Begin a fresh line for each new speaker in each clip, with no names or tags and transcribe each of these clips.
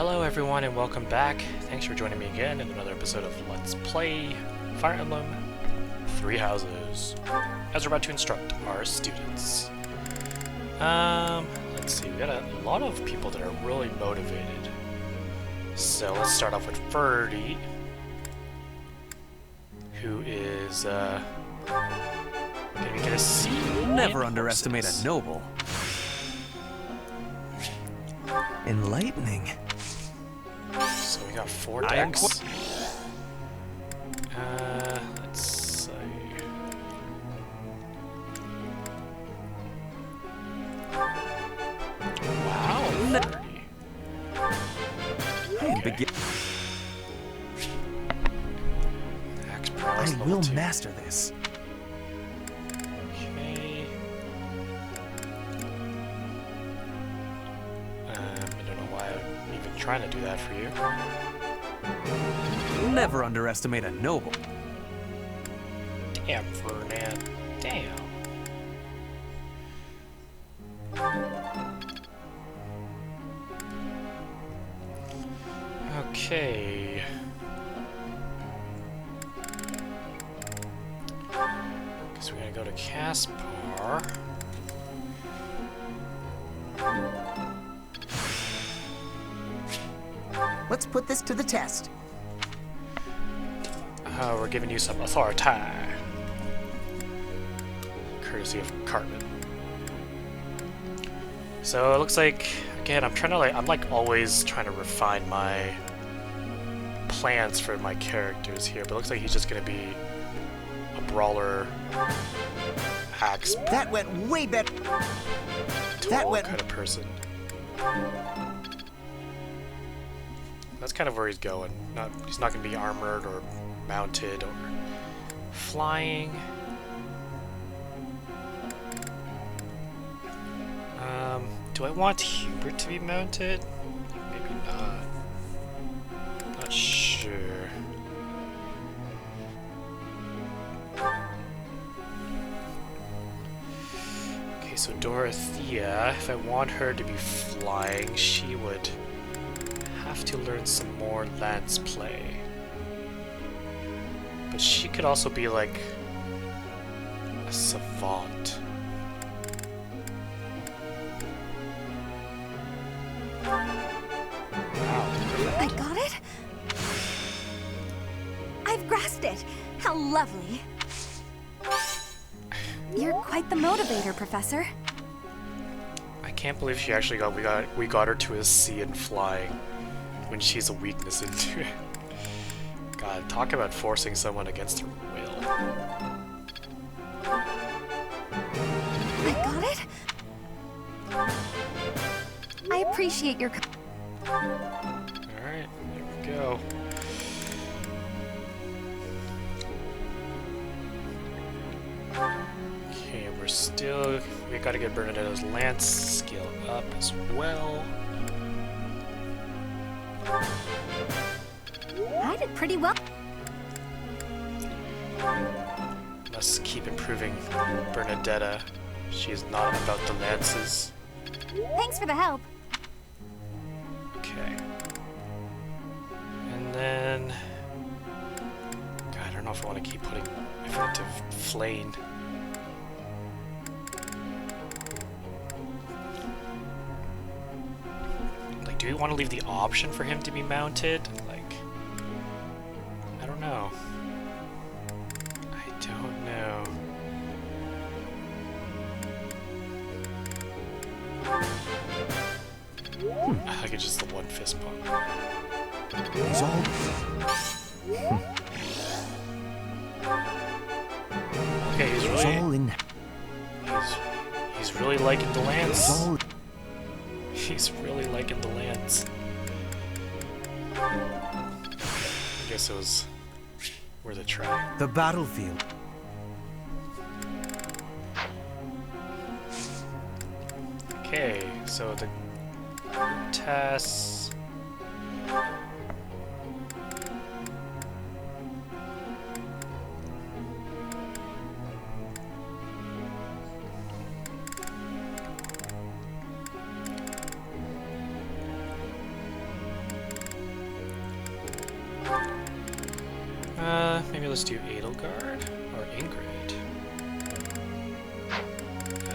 Hello everyone and welcome back. Thanks for joining me again in another episode of Let's Play Fire Emblem Three Houses, as we're about to instruct our students. Let's see, we got a lot of people that are really motivated. So let's start off with Ferdy, who is, gonna get a C.
Never underestimate a noble. Enlightening.
So we got 4 decks. Let's see. Wow, 30.
Okay.
Axe prowess
I
level
will
2.
master this.
Okay. I don't know why I'm even trying to do that for you.
Never underestimate a noble.
Damn, Fernand. Damn. Okay. Guess we're gonna go to Caspar.
Let's put this to the test.
We're giving you some authority, courtesy of Cartman. So it looks like, again, I'm like always trying to refine my plans for my characters here, but it looks like he's just gonna be a brawler, axe,
That went way better.
tool kind of person. That's kind of where he's going. He's not going to be armored or mounted or flying. Do I want Hubert to be mounted? Maybe not. Not sure. Okay, so Dorothea, if I want her to be flying, she would have to learn some more lance play. But she could also be like a savant. Wow.
I got it? I've grasped it. How lovely. You're quite the motivator, Professor.
I can't believe she actually we got her to a C in flying when she's a weakness into it. God, talk about forcing someone against her will.
I got it? I appreciate your...
Alright, there we go. Okay, we gotta get Bernadette's lance skill up as well.
I did pretty well.
Must keep improving Bernadetta. She's not about the lances.
Thanks for the help.
Okay. And then... God, I don't know if I want to keep putting effective flame. Like, do we want to leave the option for him to be mounted? Like, I don't know. I don't know. I like it's just the one fist bump.
He's all...
Okay,
He's all in.
he's really liking the
He's
lance.
all...
He's really liking the lance. I guess it was worth a try.
The battlefield.
Okay, so the tests. Maybe let's do Edelgard or Ingrid.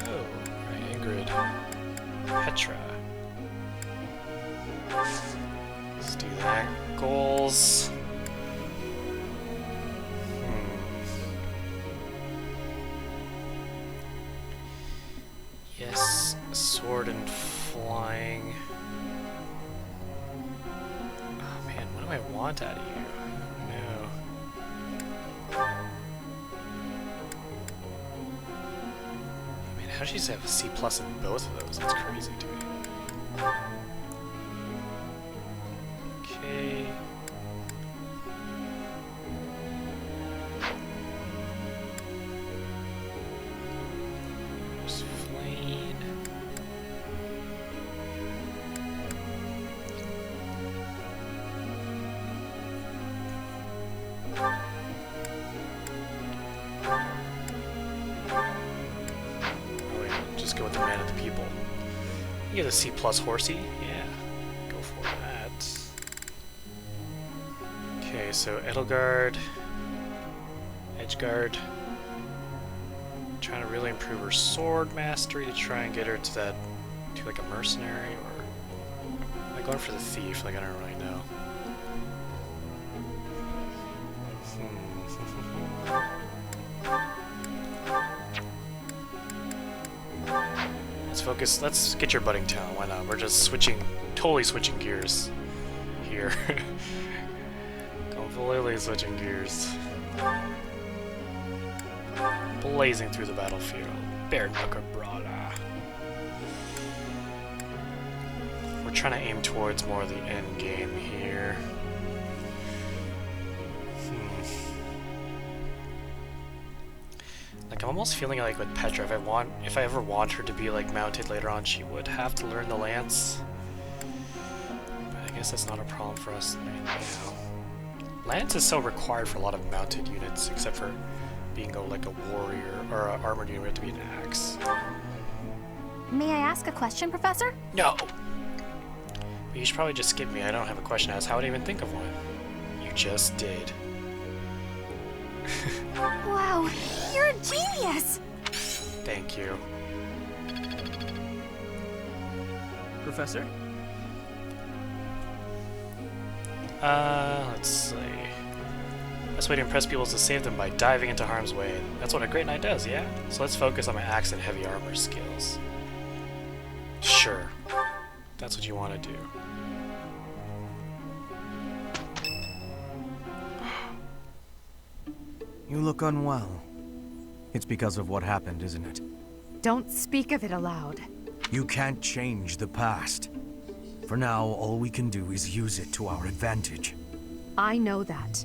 Oh, right, Ingrid. Petra. Let's do that. Goals. Yes, sword and flying. Oh man, what do I want out of you? No. I mean, how did you have a C plus in both of those? That's crazy to me. Okay. There's Flame. Oh wait, just go with the man of the people. You get a C plus horsey? Yeah, go for that. Okay, so Edelgard, Edgeguard. Trying to really improve her sword mastery to try and get her to that, to like a mercenary, or am I going for the thief? Like I don't really know. Let's focus. Let's get your budding talent. Why not? We're just switching, totally switching gears here. Completely switching gears. Blazing through the battlefield. Bare knuckle brawler. We're trying to aim towards more of the end game here. Like I'm almost feeling like with Petra, if I ever want her to be like mounted later on, she would have to learn the lance. But I guess that's not a problem for us right now. Lance is so required for a lot of mounted units, except for being like a warrior or an armored unit, to be an axe.
May I ask a question, Professor?
No! But you should probably just skip me. I don't have a question to ask. How would I even think of one? You just did.
Wow, you're a genius!
Thank you.
Professor?
Let's see. Best way to impress people is to save them by diving into harm's way. That's what a great knight does, yeah? So let's focus on my axe and heavy armor skills. Sure. That's what you want to do.
You look unwell. It's because of what happened, isn't it?
Don't speak of it aloud.
You can't change the past. For now, all we can do is use it to our advantage.
I know that.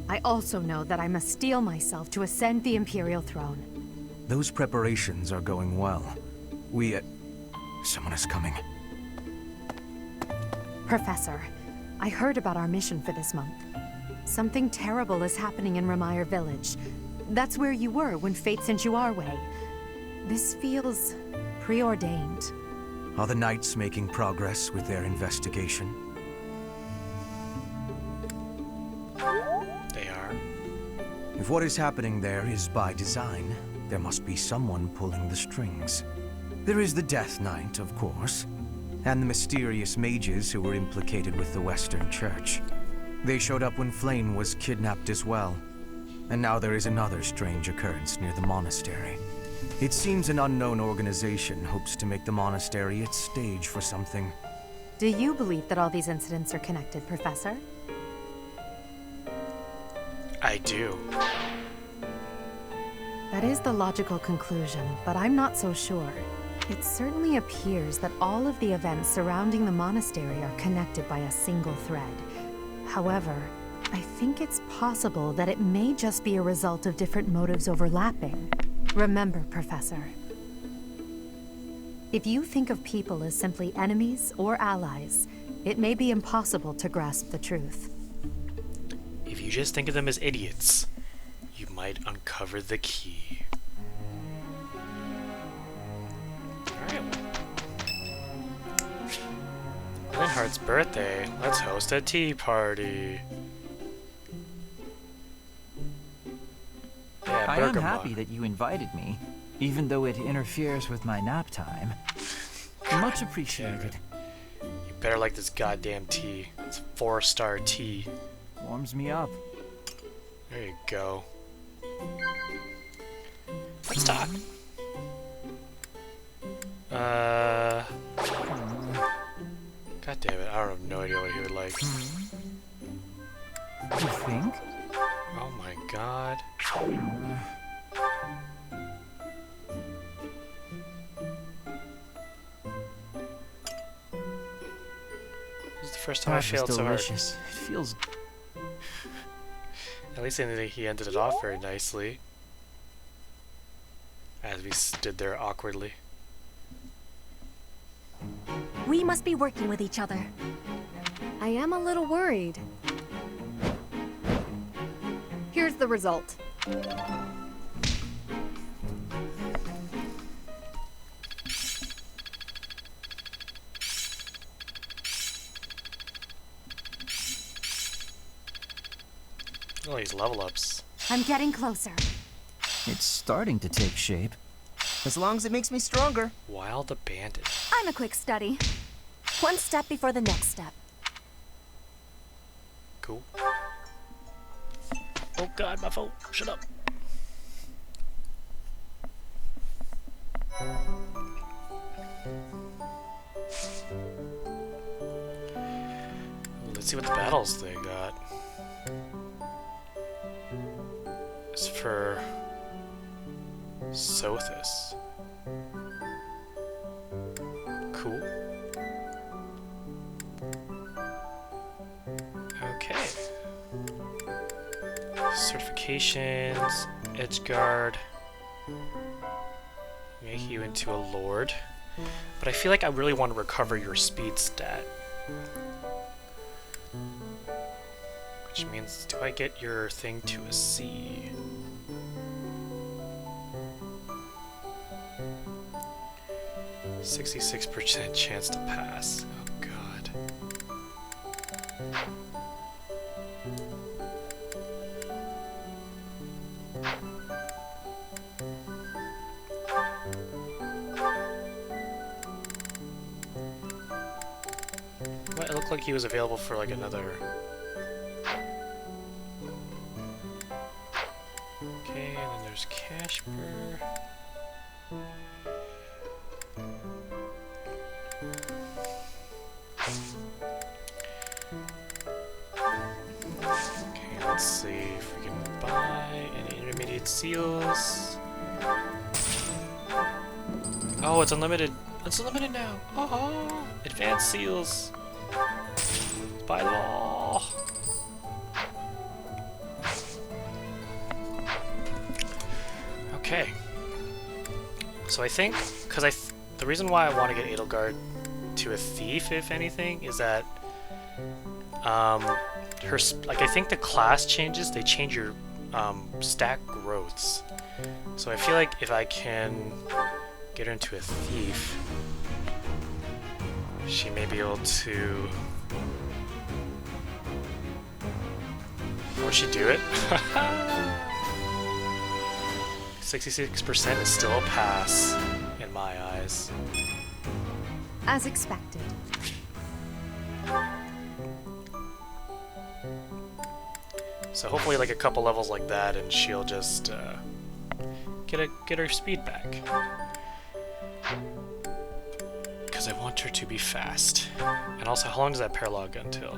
I also know that I must steel myself to ascend the Imperial throne.
Those preparations are going well. Someone is coming.
Professor, I heard about our mission for this month. Something terrible is happening in Ramire Village. That's where you were when fate sent you our way. This feels preordained.
Are the Knights making progress with their investigation?
They are.
If what is happening there is by design, there must be someone pulling the strings. There is the Death Knight, of course, and the mysterious mages who were implicated with the Western Church. They showed up when Flame was kidnapped as well. And now there is another strange occurrence near the monastery. It seems an unknown organization hopes to make the monastery its stage for something.
Do you believe that all these incidents are connected, Professor?
I do.
That is the logical conclusion, but I'm not so sure. It certainly appears that all of the events surrounding the monastery are connected by a single thread. However, I think it's possible that it may just be a result of different motives overlapping. Remember, Professor, if you think of people as simply enemies or allies, it may be impossible to grasp the truth.
If you just think of them as idiots, you might uncover the key. Alright. Linhardt's birthday. Let's host a tea party.
I am happy that you invited me, even though it interferes with my nap time. Much appreciated.
You better like this goddamn tea. It's 4-star tea.
Warms me up.
There you go. Let's talk. God damn it, I don't have no idea what he would like.
You think?
Oh my god. This is the first time I failed so hard.
Delicious. It feels.
At least he ended it off very nicely. As we stood there awkwardly.
We must be working with each other.
I am a little worried. Here's the result.
Oh, these level ups.
I'm getting closer.
It's starting to take shape.
As long as it makes me stronger.
Wild Abandon.
I'm a quick study. One step before the next step.
Cool. Oh god, my phone. Shut up. Let's see what the battles they got. It's for Sothis. Cool. Okay. Certifications, Edgeguard. Make you into a lord. But I feel like I really want to recover your speed stat. Which means, do I get your thing to a C? %66% chance to pass. Oh god. Well, it looked like he was available for like another. Okay, and then there's Casper. Okay, let's see if we can buy any intermediate seals. Oh, it's unlimited. It's unlimited now. Oh, advanced seals. Let's buy them all. Okay. So I think, because the reason why I want to get Edelgard to a thief, if anything, is that I think the class changes. They change your stat growths. So I feel like if I can get her into a thief, she may be able to. Will she do it? 66% is still a pass in my eyes.
As expected.
So hopefully like a couple levels like that and she'll just get her speed back. Because I want her to be fast. And also, how long does that paralog go until?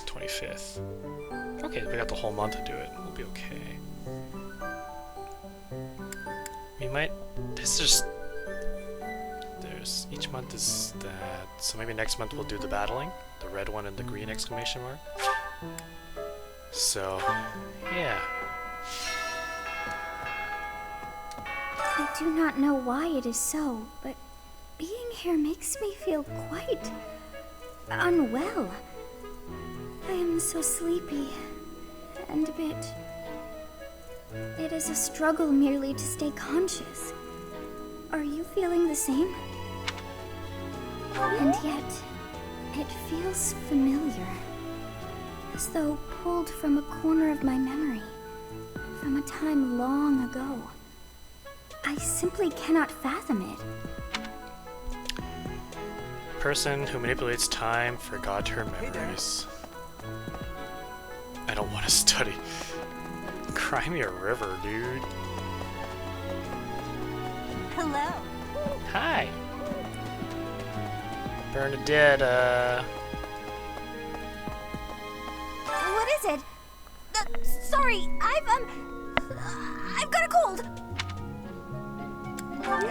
25th. Okay, we got the whole month to do it. We'll be okay. We might... There's... Each month is that... So maybe next month we'll do the battling. The red one and the green exclamation mark. So... Yeah.
I do not know why it is so, but being here makes me feel quite unwell. I am so sleepy and a bit... It is a struggle merely to stay conscious. Are you feeling the same? And yet, it feels familiar, as though pulled from a corner of my memory. from a time long ago. I simply cannot fathom it.
Person who manipulates time forgot her memories. I don't want to study. Cry me a river, dude.
Hello.
Hi. Bernadette,
What is it? Sorry, I've got a cold.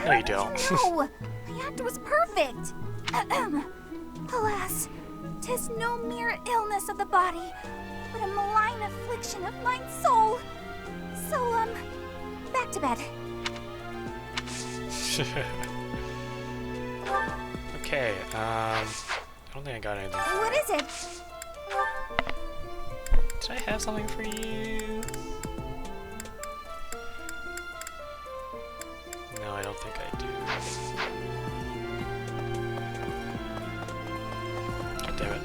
No, you don't.
No, the act was perfect. Alas, 'tis no mere illness of the body, but a malign affliction of mine soul. So, back to bed.
Okay, I don't think I got anything.
What is it?
Did I have something for you? No, I don't think I do. God damn it.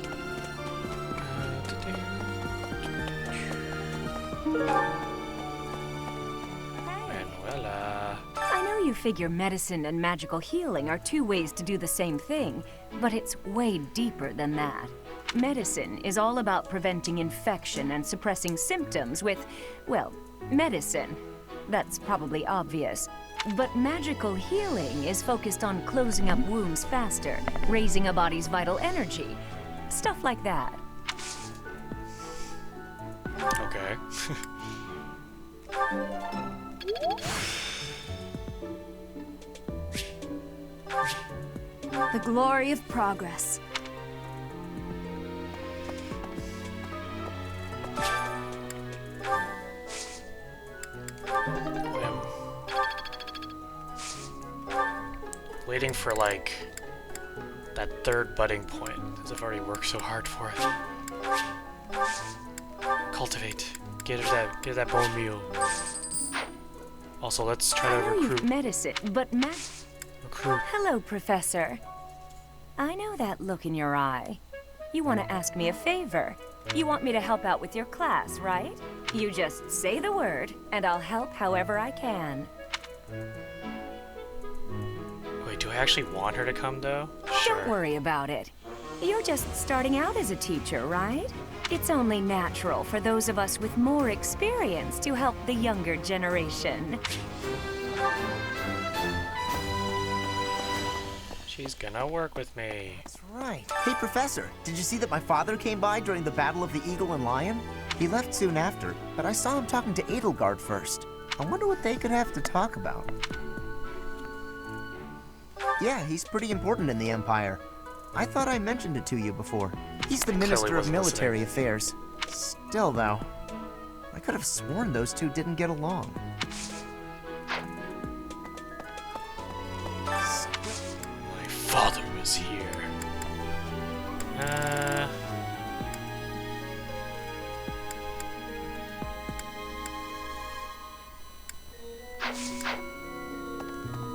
Manuela.
I know you figure medicine and magical healing are two ways to do the same thing, but it's way deeper than that. Medicine is all about preventing infection and suppressing symptoms with, well, medicine. That's probably obvious. But magical healing is focused on closing up wounds faster, raising a body's vital energy. Stuff like that.
Okay.
The glory of progress.
I'm waiting for, like, that third budding point, because I've already worked so hard for it. Cultivate. Get her that bone meal. Also, let's try
I
to
know you've
recruit.
medicine, but
Recruit.
Hello, Professor. I know that look in your eye. You want to ask me a favor. You want me to help out with your class, right? You just say the word, and I'll help however I can.
Wait, do I actually want her to come, though? Sure.
Don't worry about it. You're just starting out as a teacher, right? It's only natural for those of us with more experience to help the younger generation.
She's gonna work with me.
That's right. Hey, Professor, did you see that my father came by during the Battle of the Eagle and Lion? He left soon after, but I saw him talking to Edelgard first. I wonder what they could have to talk about. Yeah, he's pretty important in the Empire. I thought I mentioned it to you before. He's the Minister of
wasn't
Military Affairs. Still, though, I could have sworn those two didn't get along.
My father was here.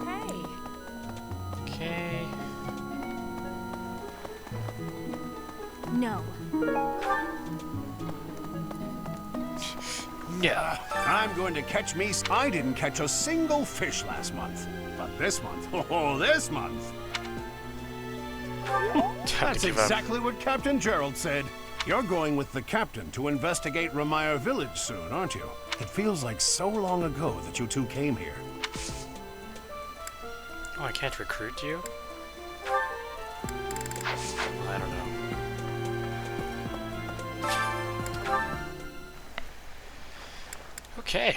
Hey.
Okay.
No.
Yeah.
I'm going to catch me. I didn't catch a single fish last month. But this month, oh, this month. That's exactly what Captain Gerald said. You're going with the captain to investigate Ramire Village soon, aren't you? It feels like so long ago that you two came here.
Oh, I can't recruit you? I don't know. Okay.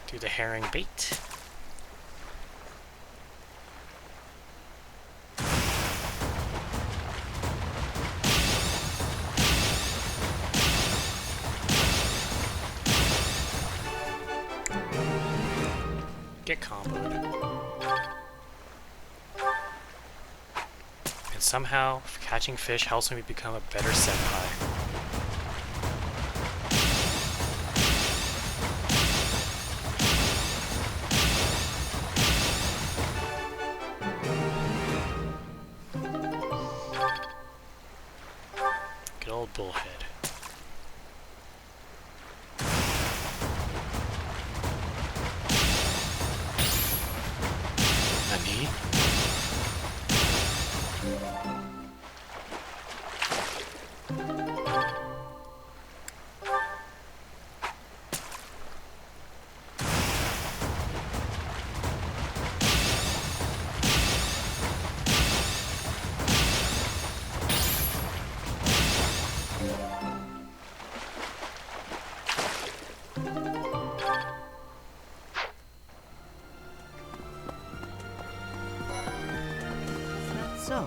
Do the herring bait. Get comboed. And somehow, catching fish helps me become a better senpai. Good old bullhead.
So,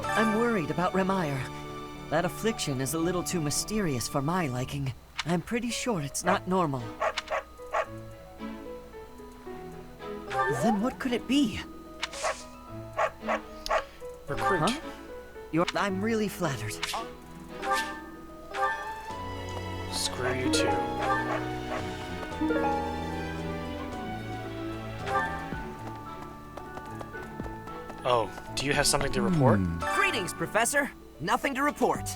I'm worried about Remire. That affliction is a little too mysterious for my liking. I'm pretty sure it's not normal. Then what could it be?
Recruit.
Huh? I'm really flattered.
Screw you too. Oh, do you have something to report?
Greetings, Professor. Nothing to report.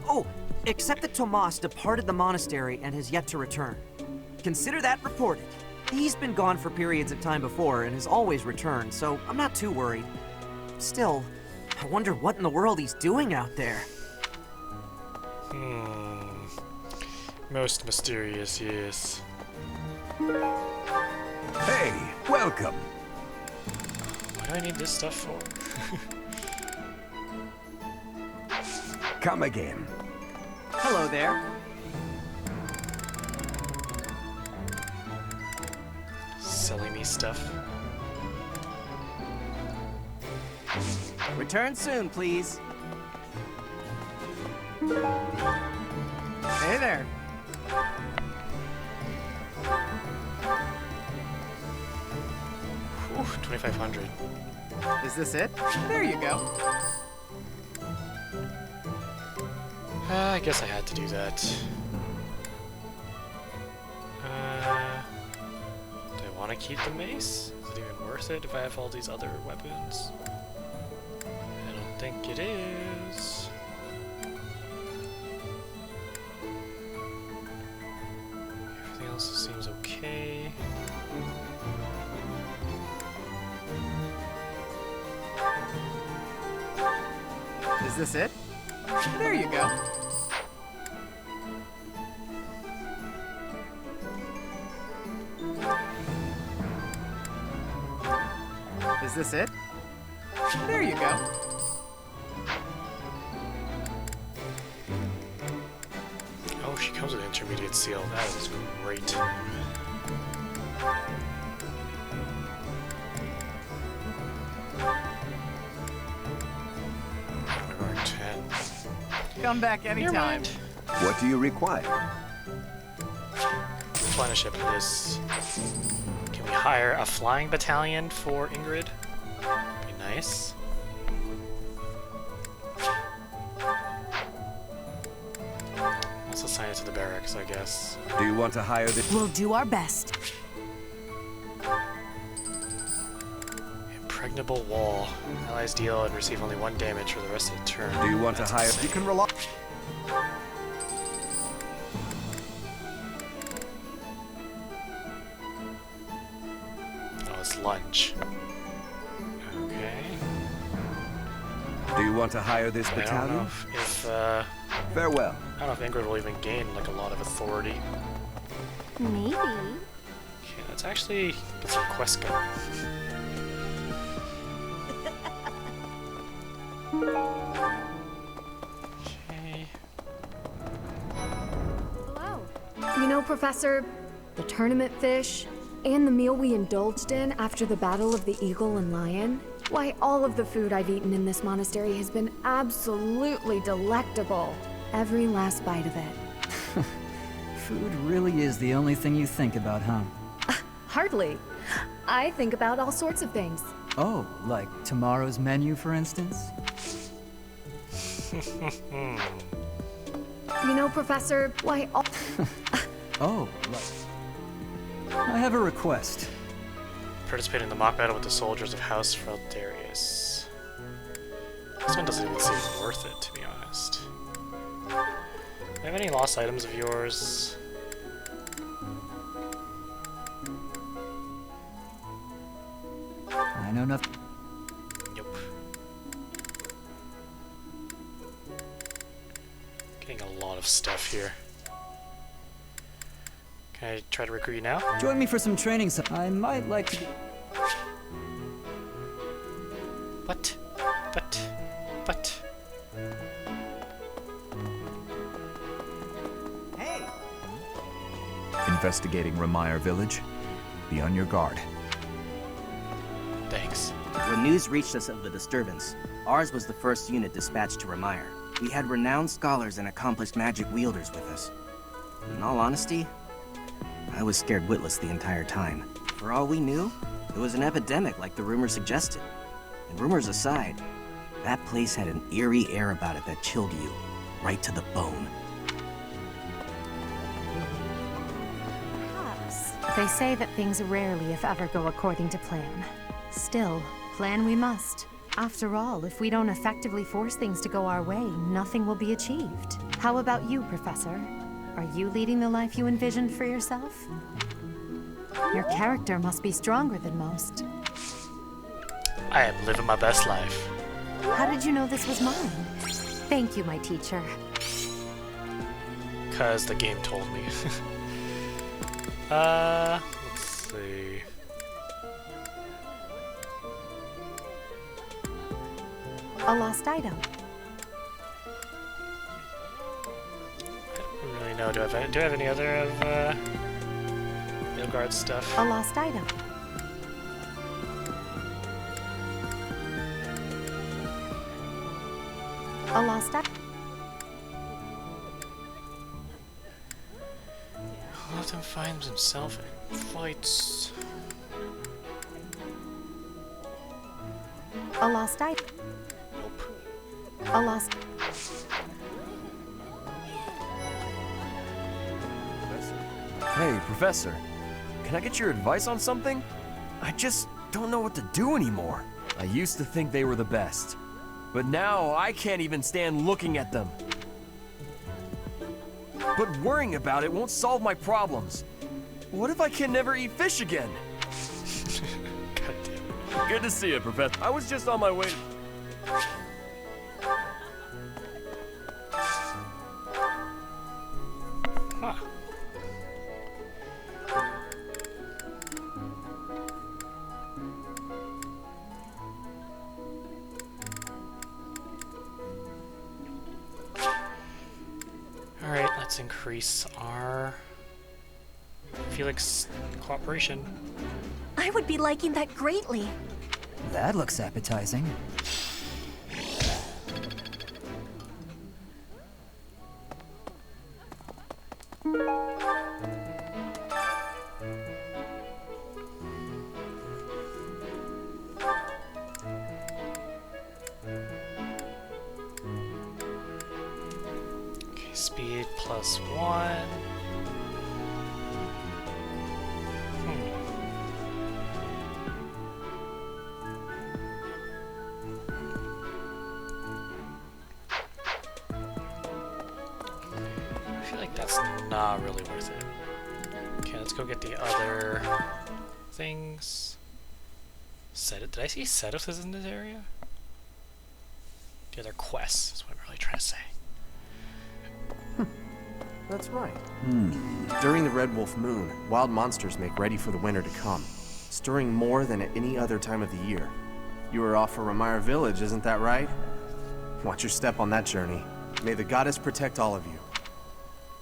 Oh, except that Tomas departed the monastery and has yet to return. Consider that reported. He's been gone for periods of time before and has always returned, so I'm not too worried. Still, I wonder what in the world he's doing out there.
Most mysterious, yes.
Hey, welcome.
What do I need this stuff for?
Come again.
Hello there.
Selling me stuff.
Return soon, please. Hey there.
Ooh, 2,500.
Is this it? There you go.
I guess I had to do that. Do I want to keep the mace? Is it even worth it if I have all these other weapons? I don't think it is. Everything else seems okay.
Is this it? There you go. Is this it? There you go.
Oh, she comes with an intermediate seal. That is great.
Come back anytime.
What do you require?
Replenish it for this. Can we hire a flying battalion for Ingrid? Be nice. Let's assign it to the barracks, I guess.
Do you want to hire the...
We'll do our best.
Impregnable wall. Allies deal and receive only 1 damage for the rest of the turn.
Do you want to hire...
insane.
You can rely...
Oh, it's lunge. Okay.
Do you want to hire this
I don't know
battalion?
if
Farewell.
I don't know if Ingrid will even gain like a lot of authority.
Maybe.
Okay, let's actually get some quests going. Okay.
Hello. You know, Professor, the tournament fish and the meal we indulged in after the Battle of the Eagle and Lion, why, all of the food I've eaten in this monastery has been absolutely delectable. Every last bite of it.
Food really is the only thing you think about, huh?
Hardly. I think about all sorts of things.
Oh, like tomorrow's menu, for instance?
You know, Professor, why all...
Oh, like... I have a request.
Participate in the mock battle with the soldiers of House Feldarius. This one doesn't even seem worth it, to be honest. Do you have any lost items of yours?
I know nothing.
Yep. Getting a lot of stuff here. Can I try to recruit you now?
Join me for some training. I might like to be...
What? But...
Hey!
Investigating Remire Village. Be on your guard.
Thanks.
When news reached us of the disturbance, ours was the first unit dispatched to Remire. We had renowned scholars and accomplished magic wielders with us. In all honesty, I was scared witless the entire time. For all we knew, it was an epidemic like the rumors suggested. And rumors aside, that place had an eerie air about it that chilled you, right to the bone.
Perhaps. They say that things rarely, if ever, go according to plan. Still, plan we must. After all, if we don't effectively force things to go our way, nothing will be achieved. How about you, Professor? Are you leading the life you envisioned for yourself? Your character must be stronger than most.
I am living my best life.
How did you know this was mine? Thank you, my teacher.
'Cause the game told me. Let's see.
A lost item.
I don't really know. Do I have any other of Nilgard stuff?
A lost item. A lost item.
Often finds himself in fights.
A lost item.
Nope.
A lost.
Hey, Professor. Can I get your advice on something? I just don't know what to do anymore. I used to think they were the best, but now I can't even stand looking at them. But worrying about it won't solve my problems. What if I can never eat fish again?
God damn it.
Good to see you, Professor. I was just on my way.
Huh. Alright, let's increase our Felix cooperation.
I would be liking that greatly.
That looks appetizing.
Okay, speed +1. I feel like that's not really worth it. Okay, let's go get the other things. Did I see Sedos is in this area? The other quests is what I'm really trying to say.
That's right. During the Red Wolf Moon, wild monsters make ready for the winter to come, stirring more than at any other time of the year. You were off for Remire Village, isn't that right? Watch your step on that journey. May the goddess protect all of you.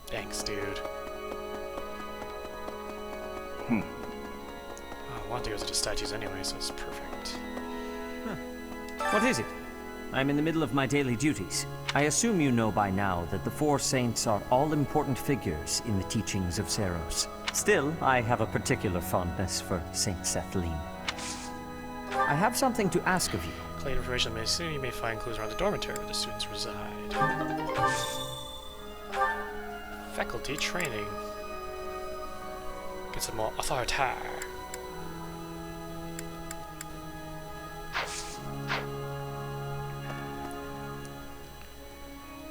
Thanks, dude. Oh, I want to go to the statues anyway, so it's perfect.
What is it? I'm in the middle of my daily duties. I assume you know by now that the four saints are all important figures in the teachings of Seros. Still, I have a particular fondness for Saint Sethlin. I have something to ask of you.
Collect information may soon. You may find clues around the dormitory where the students reside. Faculty training. Get some more authority.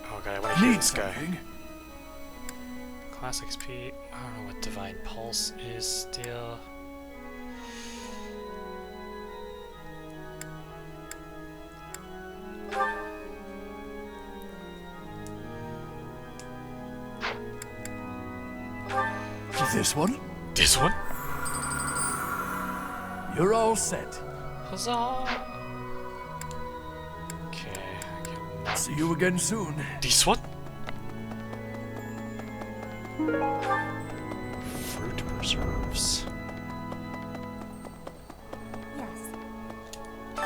Oh god, I want to hear this guy. Class XP. I don't know what Divine Pulse is still.
This one?
This one?
You're all set.
Huzzah! Okay.
See you again soon.
This one? Fruit preserves.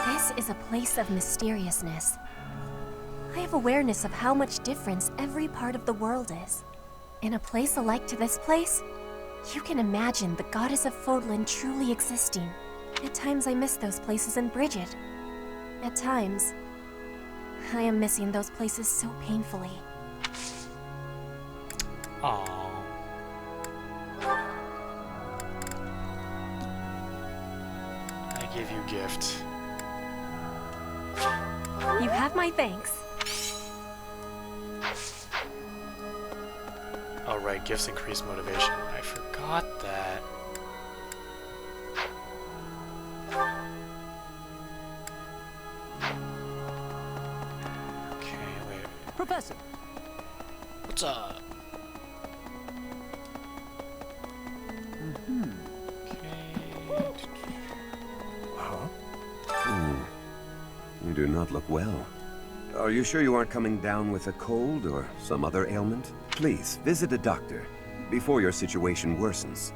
This is a place of mysteriousness. I have awareness of how much difference every part of the world is. In a place alike to this place, you can imagine the goddess of Fodlan truly existing. At times I miss those places in Bridget. At times, I am missing those places so painfully.
Aww. I give you gift.
You have my thanks.
Oh right, gifts increase motivation. I forgot that. Okay, wait.
Professor!
What's up?
You do not look well. Are you sure you aren't coming down with a cold or some other ailment? Please, visit a doctor before your situation worsens.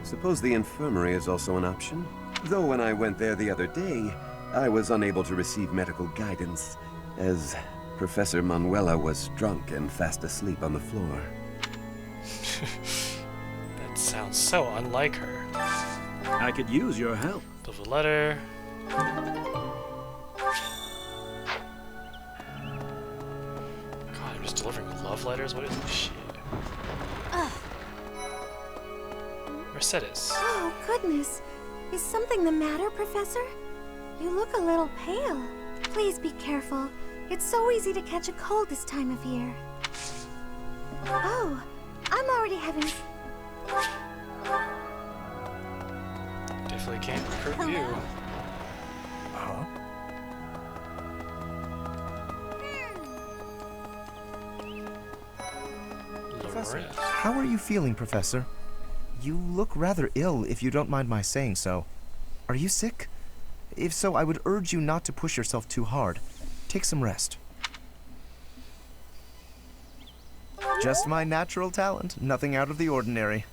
Suppose the infirmary is also an option? Though when I went there the other day, I was unable to receive medical guidance, as Professor Manuela was drunk and fast asleep on the floor.
That sounds so unlike her.
I could use your help.
Leave a letter. Just delivering love letters? What is this shit? Mercedes.
Oh, goodness. Is something the matter, Professor? You look a little pale. Please be careful. It's so easy to catch a cold this time of year. Oh, I'm already having...
Definitely can't recruit you.
Huh?
Professor, how are you feeling, Professor? You look rather ill, if you don't mind my saying so. Are you sick? If so, I would urge you not to push yourself too hard. Take some rest. Just my natural talent, nothing out of the ordinary.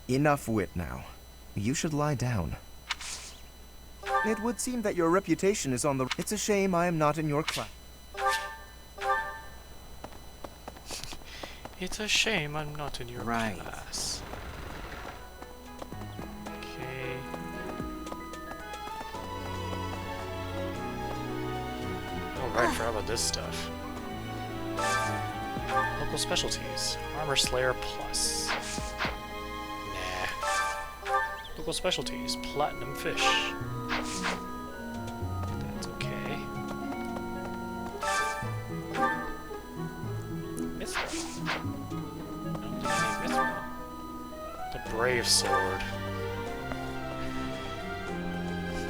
Enough wit now. You should lie down. It would seem that your reputation is on the... It's a shame I am not in your class.
It's a shame I'm not in your class. Okay. Alright, forgot about this stuff. Local specialties. Armor Slayer Plus. Nah. Local specialties. Platinum Fish. That's okay. Mithril. I don't think I need Mithril. The Brave Sword.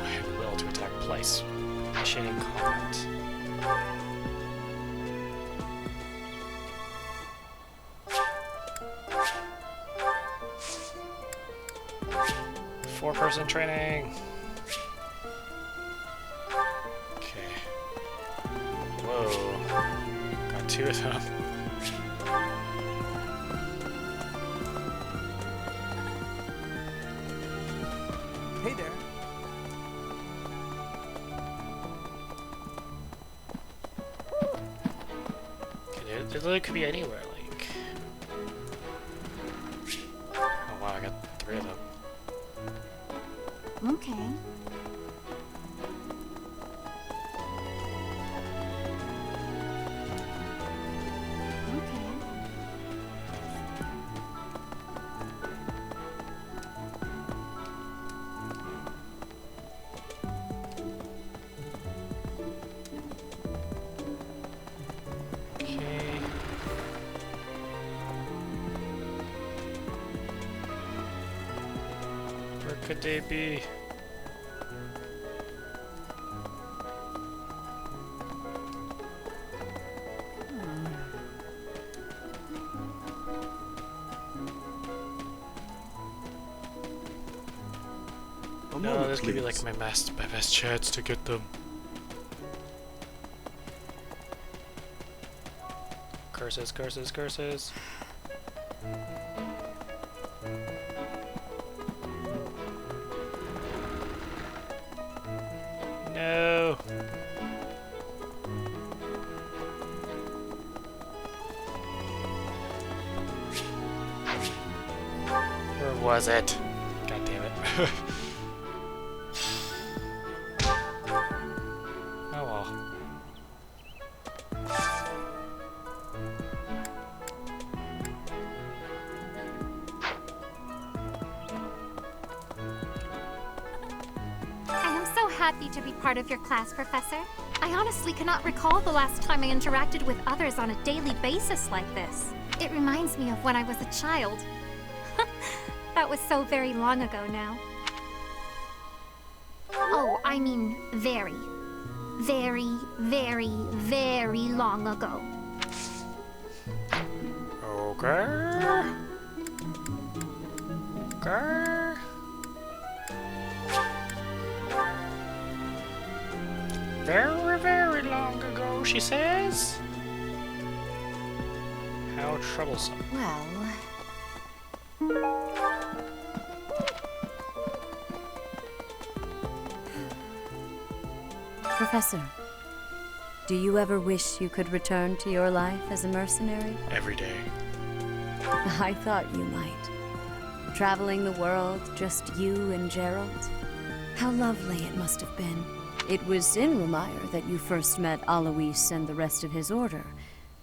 I have will to attack place. Initiating combat. Four-person training. Okay. Whoa. Got two of them.
Hey there.
Okay, it literally could be anywhere, like... Oh wow, I got three of them.
Okay.
Where could they be? this could be like my best chance to get them. Curses, curses, curses. No. Where was it? God damn it. Oh well.
I am so happy to be part of your class, Professor. I honestly cannot recall the last time I interacted with others on a daily basis like this. It reminds me of when I was a child. That was so very long ago now. Oh, I mean very, very, very, very long ago.
Okay. Okay. Very, very long ago, she says. How troublesome.
Well...
Professor, do you ever wish you could return to your life as a mercenary?
Every day.
I thought you might. Traveling the world, just you and Gerald. How lovely it must have been. It was in Remire that you first met Alois and the rest of his order,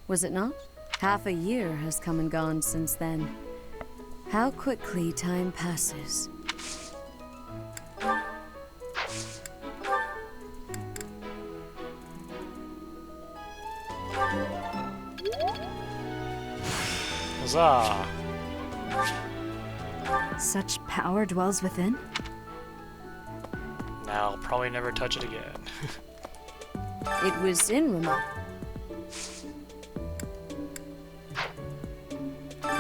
was it not? Half a year has come and gone since then. How quickly time passes.
Huzzah!
Such power dwells within?
Now I'll probably never touch it again.
It was in Remire.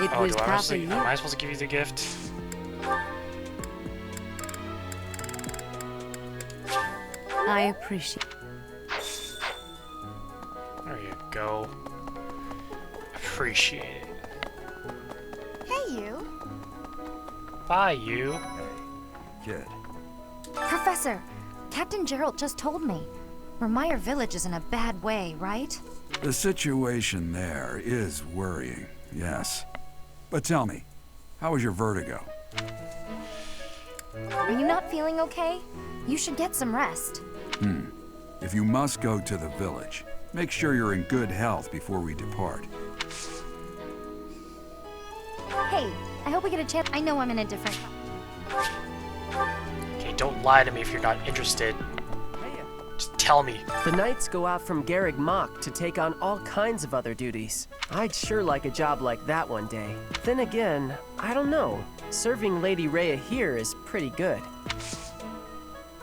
It was half a year.
Am I supposed to give you the gift?
I appreciate.
There you go. Appreciate it.
Hey, you.
Bye, you.
Kid.
Professor, Captain Gerald just told me. Remire Village is in a bad way, right?
The situation there is worrying, yes. But tell me, how was your vertigo?
Are you not feeling okay? You should get some rest.
If you must go to the village, make sure you're in good health before we depart.
Hey, I hope we get a chance. I know I'm in a different...
Okay, don't lie to me if you're not interested. Just tell me.
The knights go out from Garreg Mach to take on all kinds of other duties. I'd sure like a job like that one day. Then again, I don't know. Serving Lady Rhea here is pretty good.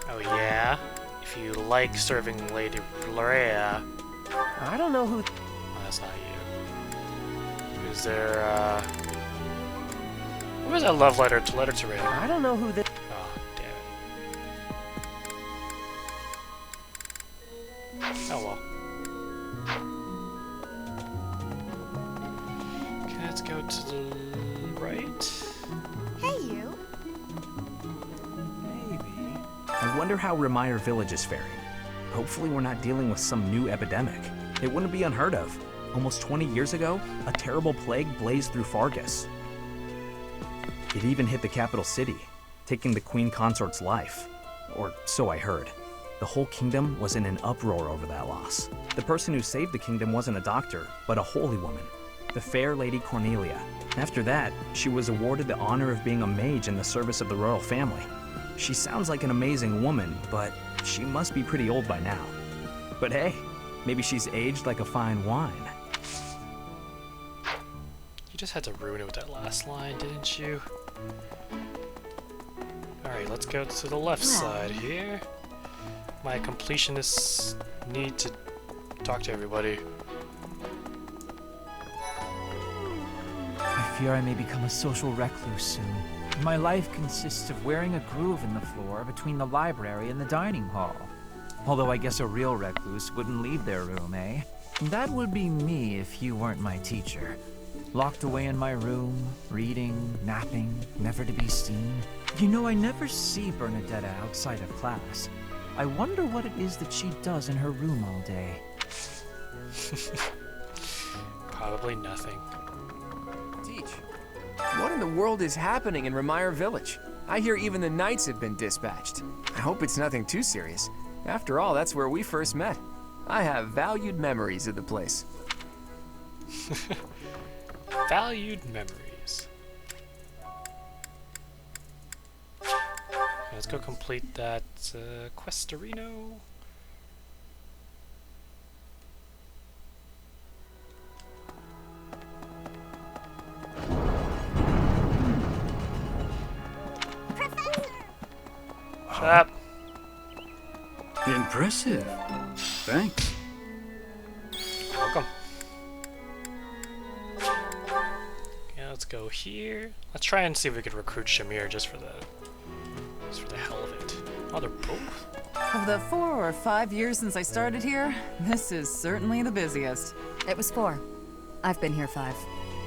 Oh yeah? If you like serving Lady Rhea...
I don't know who...
Oh, that's not you. Is there, What was that love letter to Rhea?
I don't know who the...
Oh, damn it. Oh well. Okay, let's go to the right.
Hey, you.
Maybe. I wonder how Remire Village is faring. Hopefully we're not dealing with some new epidemic. It wouldn't be unheard of. Almost 20 years ago, a terrible plague blazed through Fargus. It even hit the capital city, taking the Queen Consort's life. Or so I heard. The whole kingdom was in an uproar over that loss. The person who saved the kingdom wasn't a doctor, but a holy woman, the fair Lady Cornelia. After that, she was awarded the honor of being a mage in the service of the royal family. She sounds like an amazing woman, but she must be pretty old by now. But hey, maybe she's aged like a fine wine.
You just had to ruin it with that last line, didn't you? Alright, let's go to the left side here. My completionists need to talk to everybody.
I fear I may become a social recluse soon. My life consists of wearing a groove in the floor between the library and the dining hall. Although I guess a real recluse wouldn't leave their room, eh? That would be me if you weren't my teacher. Locked away in my room, reading, napping, never to be seen. You know, I never see Bernadetta outside of class. I wonder what it is that she does in her room all day.
Probably nothing.
Teach, what in the world is happening in Remire Village? I hear even the knights have been dispatched. I hope it's nothing too serious. After all, that's where we first met. I have valued memories of the place.
Valued memories. Let's go complete that Questorino. Shut up.
Impressive. Thanks.
Welcome. Yeah, let's go here. Let's try and see if we can recruit Shamir just for the hell of it. Oh, they're both.
Of the 4 or 5 years since I started here, this is certainly the busiest.
It was 4. I've been here 5.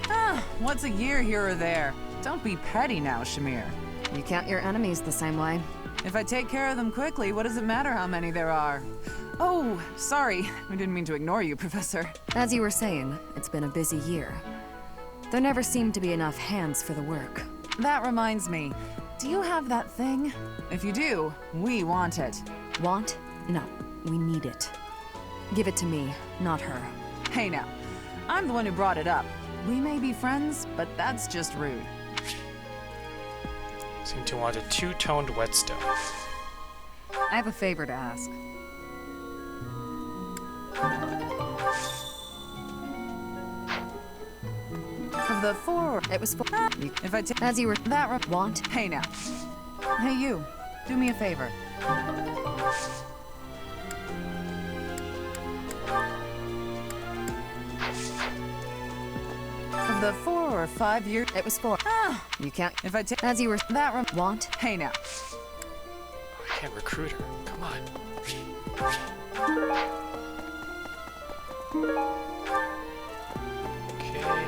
Ah, what's a year here or there? Don't be petty now, Shamir.
You count your enemies the same way.
If I take care of them quickly, what does it matter how many there are? Oh, sorry. I didn't mean to ignore you, Professor.
As you were saying, it's been a busy year. There never seemed to be enough hands for the work.
That reminds me. Do you have that thing? If you do, we want it.
Want? No, we need it. Give it to me, not her.
Hey now, I'm the one who brought it up. We may be friends, but that's just rude.
Seem to want a 2-toned whetstone.
I have a favor to ask.
Of the 4, it was 4. If I take,
as you were
that
want.
Hey now. Hey you, do me a favor. Of the 4 or 5 years,
it was 4.
Ah,
you can't.
If I take,
as you were
that
want.
Hey now.
I can't recruit her. Come on. Okay.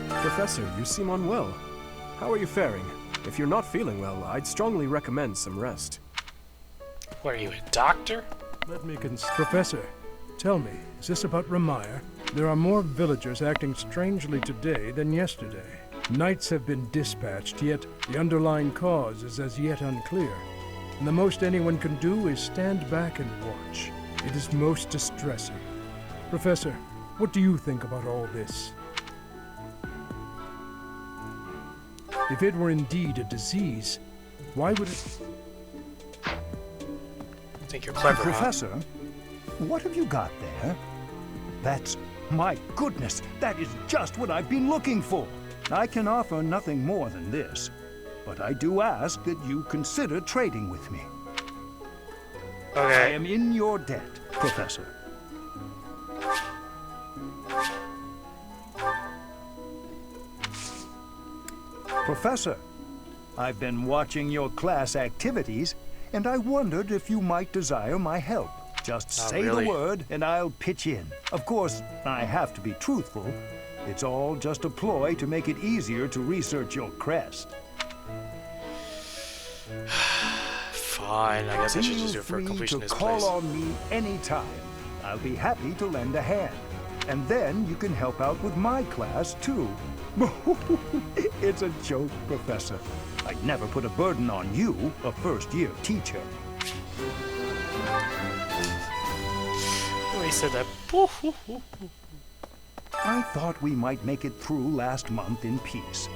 Professor, you seem unwell. How are you faring? If you're not feeling well, I'd strongly recommend some rest.
What are you, a doctor?
Let me Professor, tell me, is this about Remire? There are more villagers acting strangely today than yesterday. Knights have been dispatched, yet the underlying cause is as yet unclear. And the most anyone can do is stand back and watch. It is most distressing. Professor, what do you think about all this? If it were indeed a disease, why would it...
I think you're clever,
Professor,
huh?
What have you got there? That's... my goodness, that is just what I've been looking for. I can offer nothing more than this, but I do ask that you consider trading with me.
Okay.
I am in your debt, Professor. Professor, I've been watching your class activities, and I wondered if you might desire my help. Just say the word, and I'll pitch in. Of course, I have to be truthful. It's all just a ploy to make it easier to research your crest.
Fine, I guess I should just do it for a completionist,
call
please.
on me anytime. I'll be happy to lend a hand. And then you can help out with my class, too. It's a joke, Professor. I'd never put a burden on you, a first-year teacher.
Oh, he said that.
I thought we might make it through last month in peace.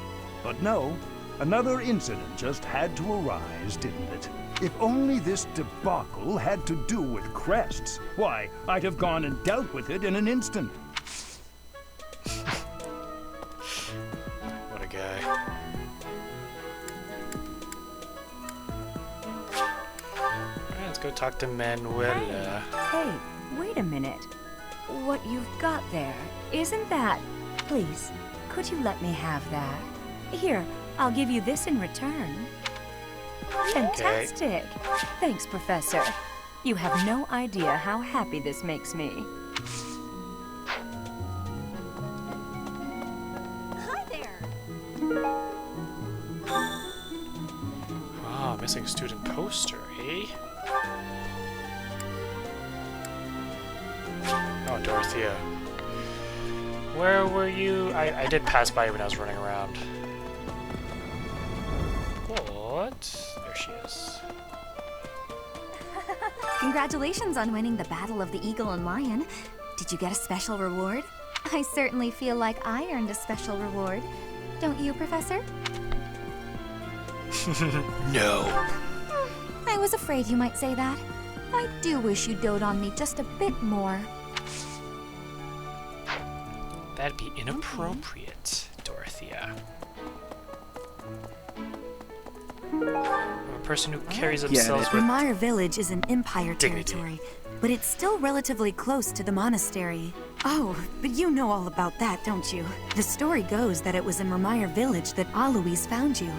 But no, another incident just had to arise, didn't it? If only this debacle had to do with crests, why, I'd have gone and dealt with it in an instant.
What a guy. Alright, let's go talk to Manuela.
Hey, wait a minute. what you've got there. Isn't that... Please, could you let me have that? Here, I'll give you this in return. Fantastic. Thanks, Professor. You have no idea how happy this makes me.
Hi there.
Ah, missing student poster, eh? Oh, Dorothea. Where were you? I did pass by when I was running around. What? There she is.
Congratulations on winning the Battle of the Eagle and Lion. Did you get a special reward? I certainly feel like I earned a special reward. Don't you, Professor?
No.
I was afraid you might say that. I do wish you dote on me just a bit more.
That'd be inappropriate, Dorothea. A person who carries themselves with
Remire Village is an Empire
dignity.
territory, but it's still relatively close to the monastery. Oh, but you know all about that, don't you? The story goes that it was in Remire Village that Alois found you.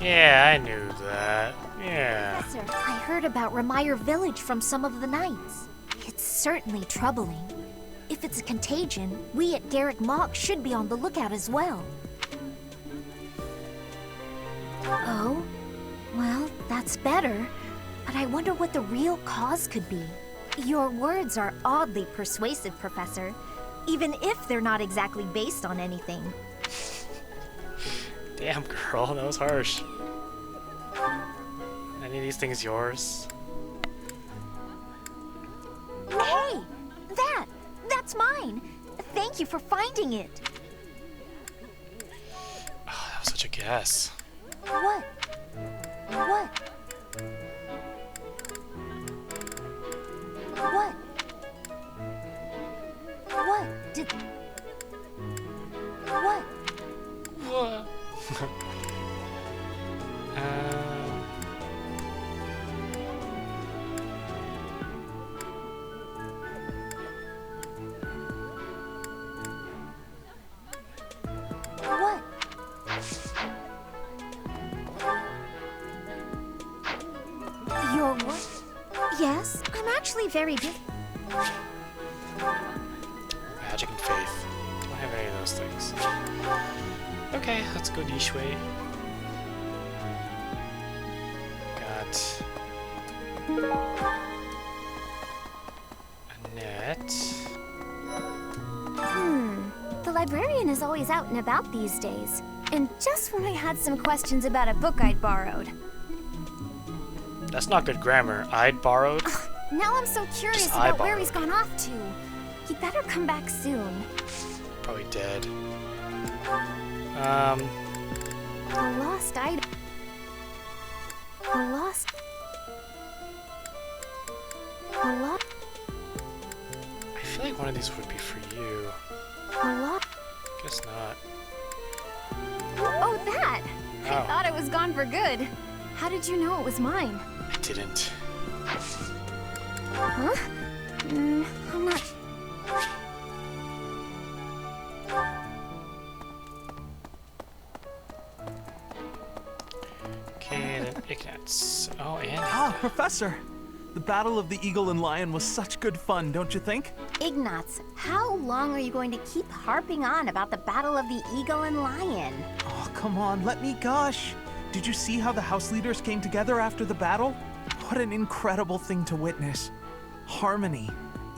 Yeah, I knew that. Yeah.
Professor, I heard about Remire Village from some of the knights. It's certainly troubling. If it's a contagion, we at Garrick Mach should be on the lookout as well. Oh? Well, that's better. But I wonder what the real cause could be. Your words are oddly persuasive, Professor. Even if they're not exactly based on anything.
Damn, girl, that was harsh. Any of these things yours?
Hey! That's mine! Thank you for finding it!
Oh, that was such a guess.
What? What? What? What did... What?
What?
What? Your what? Yes, I'm actually very busy.
Magic and faith. Don't have any of those things. Okay, let's go this way. Got a net.
The librarian is always out and about these days. And just when I had some questions about a book I'd borrowed.
That's not good grammar. I'd borrowed.
Now I'm so curious
Just I
about where
borrowed.
he's gone off to. He better come back soon.
Probably dead.
A lost item. A lost... A lost...
I feel like one of these would be for you.
A lost...
Guess not.
Oh, that! I
Oh.
thought it was gone for good. How did you know it was mine?
I didn't.
Huh? I'm not...
Okay, then Ignatz. Oh, and
Ah, Professor! The Battle of the Eagle and Lion was such good fun, don't you think?
Ignatz, how long are you going to keep harping on about the Battle of the Eagle and Lion?
Oh, come on, let me gush. Did you see how the house leaders came together after the battle? What an incredible thing to witness. Harmony,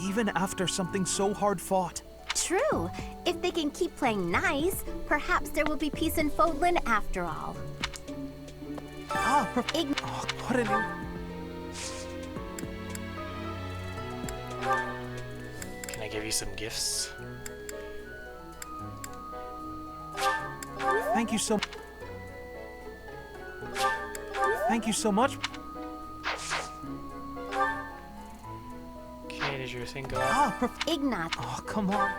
even after something so hard fought.
True. If they can keep playing nice, perhaps there will be peace in Fodlan after all.
Ah, oh, what an...
Can I give you some gifts?
Thank you so... Thank you so much.
Okay, did your thing go up?
Ah,
Ignatz.
Oh, come on.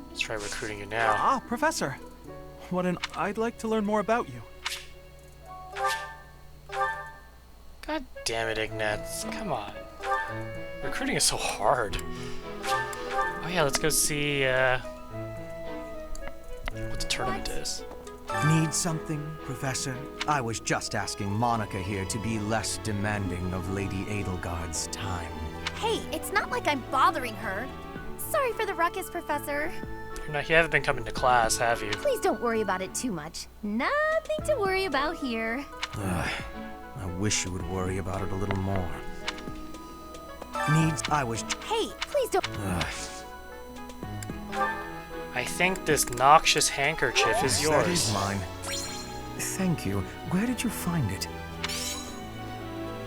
Let's try recruiting you now.
Ah, Professor. I'd like to learn more about you.
God damn it, Ignatz. Come on. Recruiting is so hard. Oh yeah, let's go see what the tournament is.
Need something, Professor? I was just asking Monica here to be less demanding of Lady Edelgard's time.
Hey, it's not like I'm bothering her. Sorry for the ruckus, Professor.
You haven't been coming to class, have you?
Please don't worry about it too much. Nothing to worry about here.
I wish you would worry about it a little more.
Hey, please don't.
I think this noxious handkerchief is yours.
That is mine. Thank you. Where did you find it?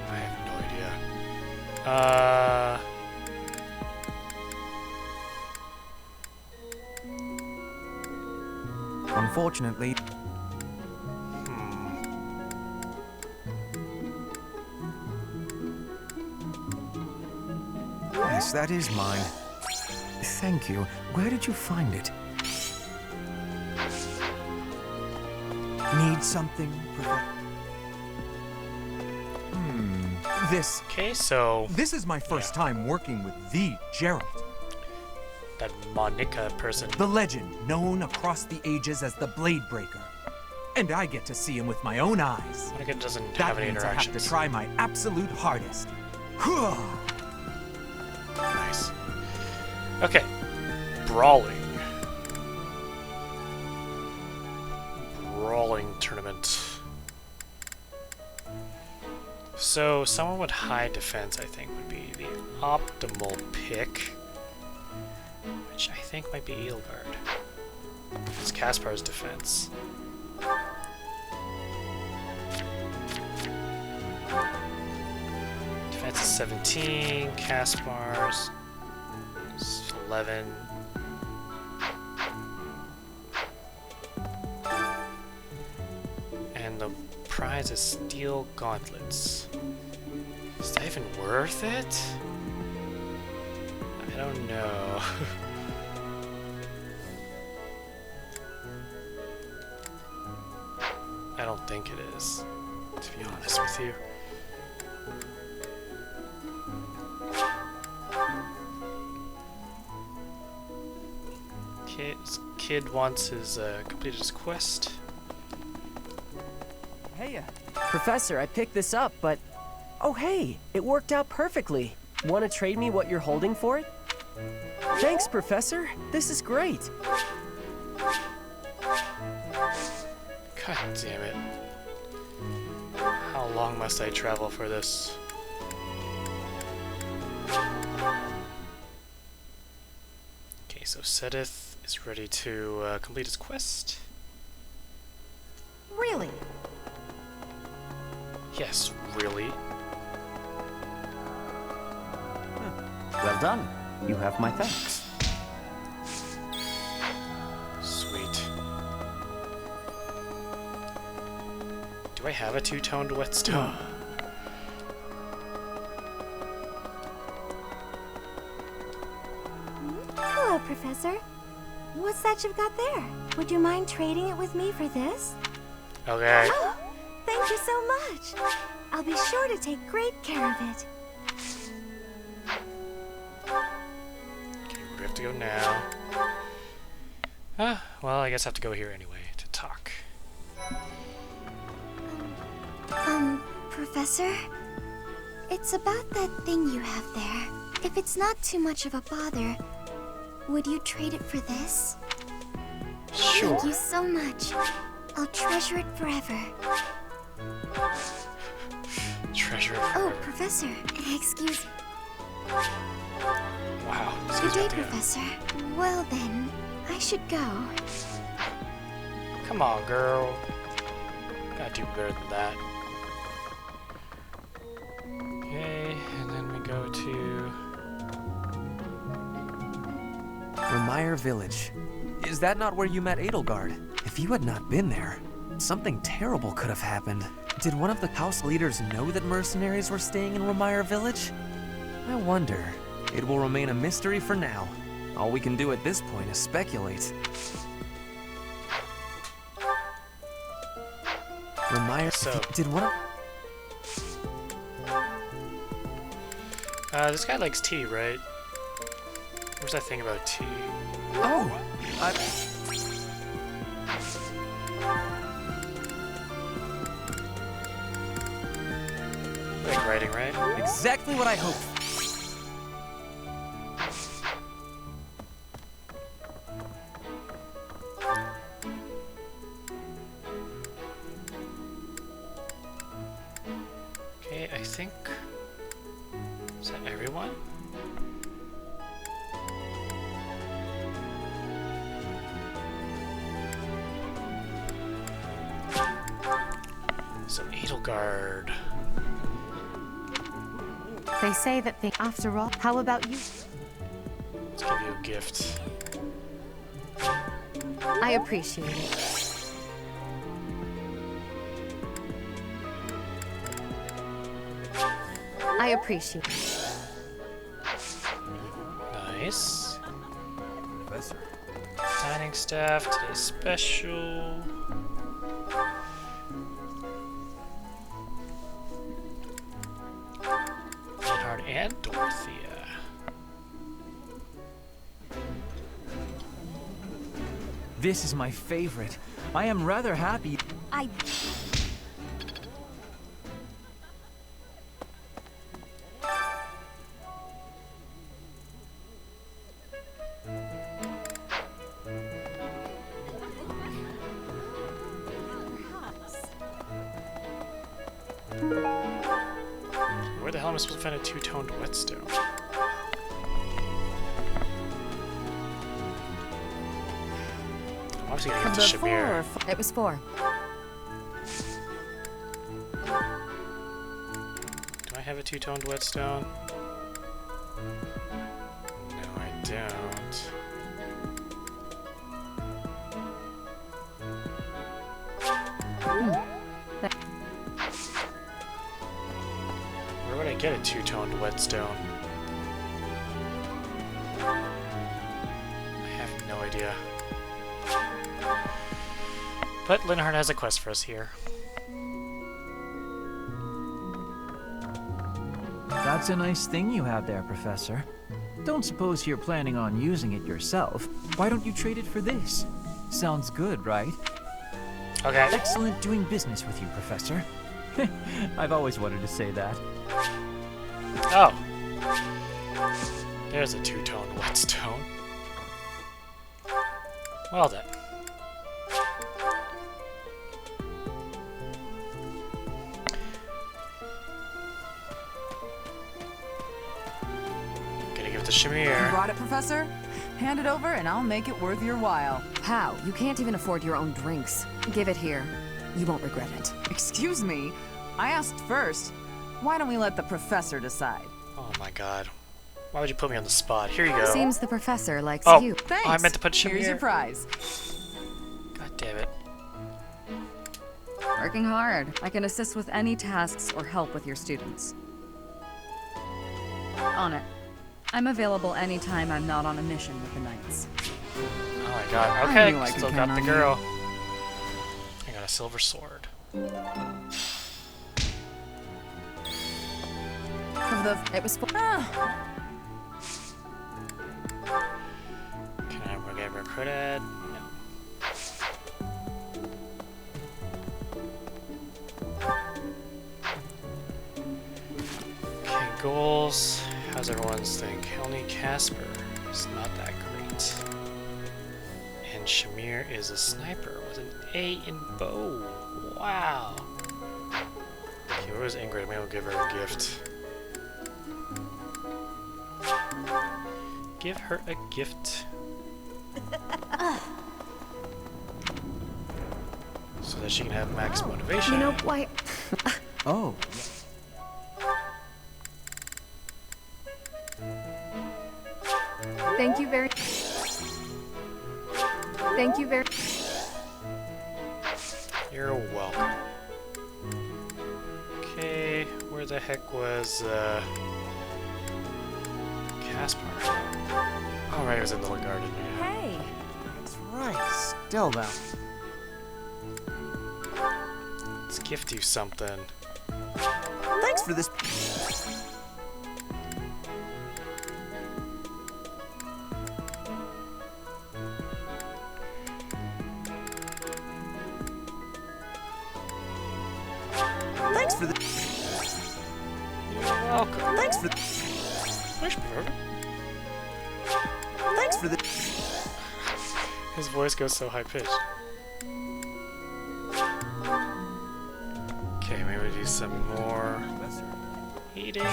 I have no idea.
Unfortunately. Yes, that is mine. Thank you. Where did you find it? Need something?
Okay, so...
This is my first time working with the Gerald.
That Monica person.
The legend known across the ages as the Blade Breaker. And I get to see him with my own eyes.
Monica doesn't
that
have any
means
interactions.
I have to try my absolute hardest.
Nice. Okay. Brawling. Brawling tournament. So, someone with high defense, I think, would be the optimal pick. Which I think might be Edelgard. It's Caspar's defense. Defense is 17, Caspar's is 11. And the prize is steel gauntlets. Is that even worth it? I don't know. I don't think it is, to be honest with you. Kid wants his completed his quest.
Hey, Professor, I picked this up, but... Oh, hey, it worked out perfectly. Want to trade me what you're holding for it? Thanks, Professor. This is great.
God damn it. How long must I travel for this? Okay, so Sedith is ready to complete his quest.
Really?
Yes, really?
Well done. You have my thanks.
Sweet. Do I have a two-toned whetstone?
Hello, Professor. What's that you've got there? Would you mind trading it with me for this?
Okay.
Oh, thank you so much. I'll be sure to take great care of it.
Okay, we have to go now. Well, I guess I have to go here anyway to talk.
Professor? It's about that thing you have there. If it's not too much of a bother, would you trade it for this?
Sure.
Thank you so much. I'll treasure it forever.
Treasure it
Oh,
forever.
Professor, excuse...
Wow.
Good day, Professor. Well then, I should go.
Come on, girl. Gotta do better than that. Okay, and then we go to...
Remire Village. Is that not where you met Edelgard? If you had not been there, something terrible could have happened. Did one of the house leaders know that mercenaries were staying in Remire Village? I wonder. It will remain a mystery for now. All we can do at this point is speculate. Remire...
So...
Did one of...
This guy likes tea, right? Where's that thing about tea?
Oh!
Like writing, right?
Exactly what I hoped.
Okay, I think... Is that everyone? Some Edelgard.
They say that after all, how about you?
Let's give you a gift.
I appreciate it. I appreciate it.
Nice.
Professor.
Dining staff, today's special. Leonard and Dorothea.
This is my favorite. I am rather happy.
Where the hell am I supposed to find a two-toned whetstone? I'm obviously gonna give it to Shamir.
It was 4.
Do I have a two-toned whetstone? No, I don't. Where would I get a two-toned whetstone? I have no idea. But Linhardt has a quest for us here.
That's a nice thing you have there, Professor. Don't suppose you're planning on using it yourself. Why don't you trade it for this? Sounds good, right?
Okay.
Excellent doing business with you, Professor. I've always wanted to say that.
Oh. There's a two-toned whetstone. Well then. Gonna give it to Shamir.
You brought it, Professor? Hand it over and I'll make it worth your while.
How? You can't even afford your own drinks. Give it here. You won't regret it.
Excuse me? I asked first. Why don't we let the professor decide?
Oh my god. Why would you put me on the spot? Here you go.
Seems the professor likes you.
Thanks.
I meant to put Shamir.
Here's your prize.
God damn it.
Working hard. I can assist with any tasks or help with your students. On it. I'm available anytime I'm not on a mission with the Knights.
Oh my god.
I
Okay,
knew I could
still
count
got the
on
girl. I got a silver sword.
It was.
Can I get recruited? No. Okay, goals. How's everyone's think? Only Casper is not that great. And Shamir is a sniper with an A in bow. Wow. Okay, where's Ingrid? Maybe we'll give her a gift. Give her a gift. So that she can have max motivation.
You know why?
Oh.
Thank you very. Thank you very.
You're welcome. Okay, where the heck was Caspar? Oh right, it was in the little garden. Yeah.
Hey! That's right. Still though.
Let's gift you something.
Thanks for this.
welcome.
Thanks for the.
His voice goes so high pitched. Okay, maybe do some more eating.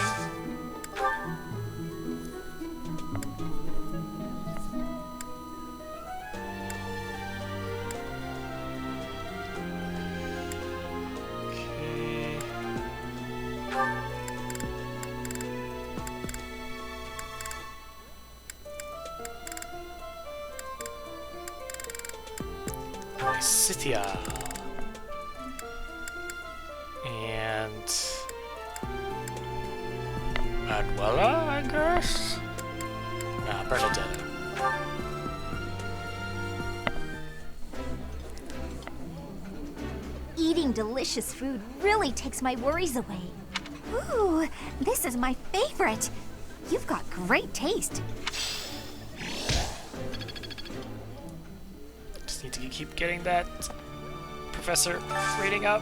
Scythia. And Manuela, I guess? Nah, Bernadetta.
Eating delicious food really takes my worries away. Ooh, this is my favorite. You've got great taste.
Just need to keep getting that professor reading up.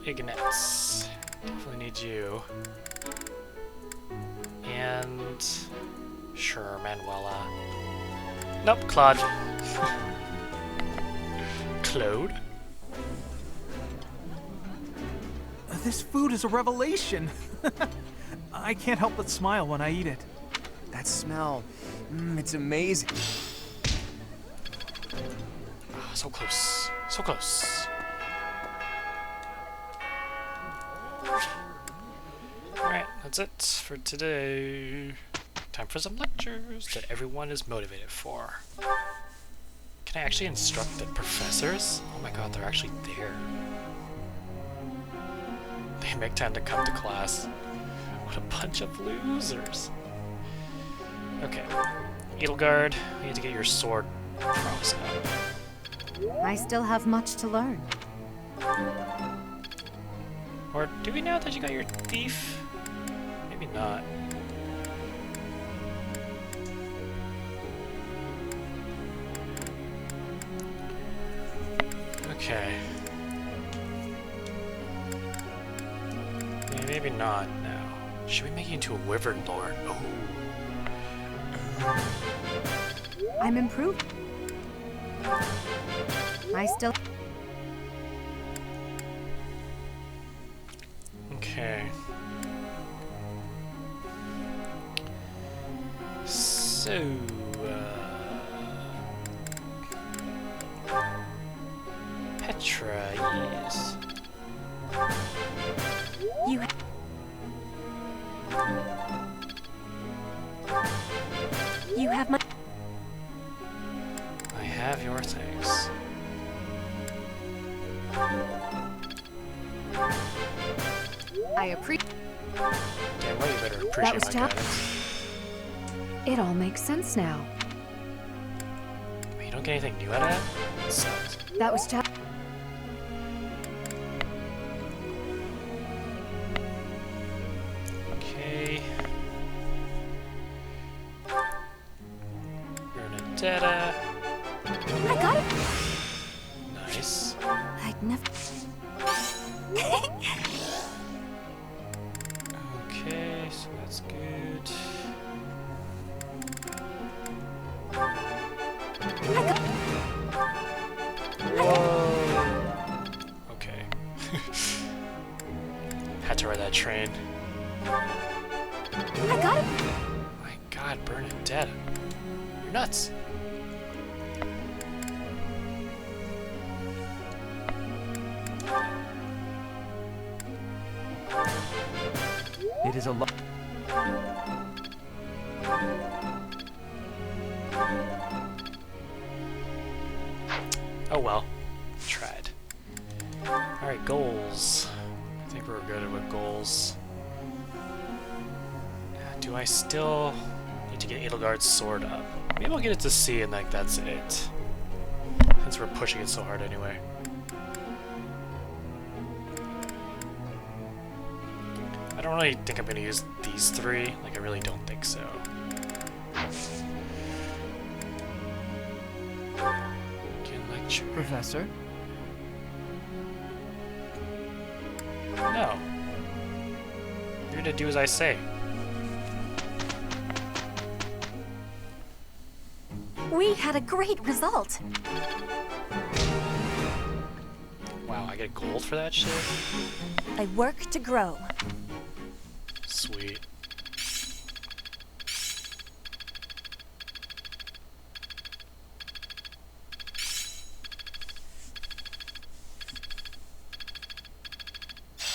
Ignatz. Definitely need you. And sure, Manuela. Nope, Claude. Claude?
This food is a revelation. I can't help but smile when I eat it.
That smell, it's amazing.
Oh, so close, so close. Alright, that's it for today. Time for some lectures that everyone is motivated for. Can I actually instruct the professors? Oh my god, they're actually there. They make time to come to class. What a bunch of losers. Okay, Edelgard, we need to get your sword prowess up.
I still have much to learn.
Or do we know that you got your thief? Maybe not. Okay. Yeah, maybe not now. Should we make you into a wyvern lord? Oh.
I'm improved. I still...
Okay. So, Petra, yes.
You have my...
I have your things.
I appreciate...
Damn well, you better
That
appreciate
was
my
tough.
guidance.
It all makes sense now.
Wait, you don't get anything new out of that? That sucks.
That was tough.
Okay. Bernadetta.
I got it!
Nice.
I'd never...
Okay, so that's good. Whoa. Okay. Had to ride that train.
I got it!
My god, Bernadette. You're nuts.
It is a lot.
Oh well. Tried. Alright, goals. I think we're good with goals. Do I still need to get Edelgard's sword up? Maybe I'll get it to C and like that's it. Since we're pushing it so hard anyway. I don't really think I'm gonna use these three. Like I really don't think so.
Professor?
No. You're gonna do as I say.
We had a great result.
Wow, I get gold for that shit?
I work to grow.
Sweet.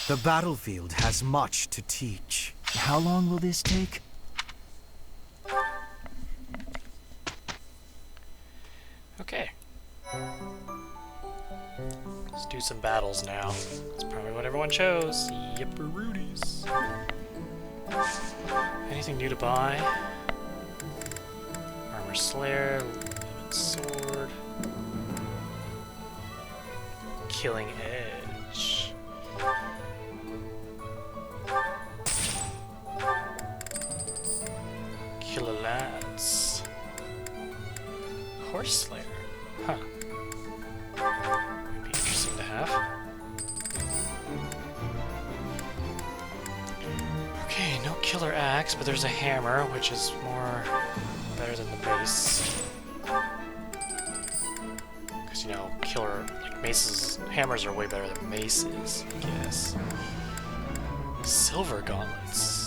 The battlefield has much to teach.
How long will this take?
Okay. Let's do some battles now. That's probably what everyone chose. Yipperoodies. Anything new to buy? Armor Slayer, Lemon Sword. Killing Edge. Killer Lance. Horse Slayer. Huh. Would be interesting to have. Okay, no killer axe, but there's a hammer, which is more better than the mace. Because, you know, killer, like maces, hammers are way better than maces, I guess. Silver gauntlets.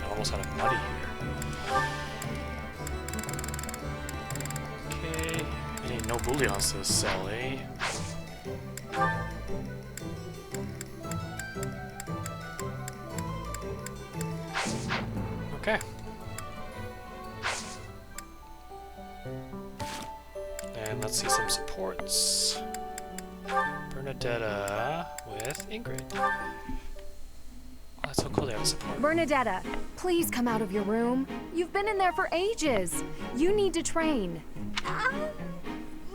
Almost out of money here. Okay, any no bullions to sell, eh? Okay. And let's see some supports. Bernadetta with Ingrid. Oh, that's so cool they have a support.
Bernadetta, please come out of your room. You've been in there for ages. You need to train.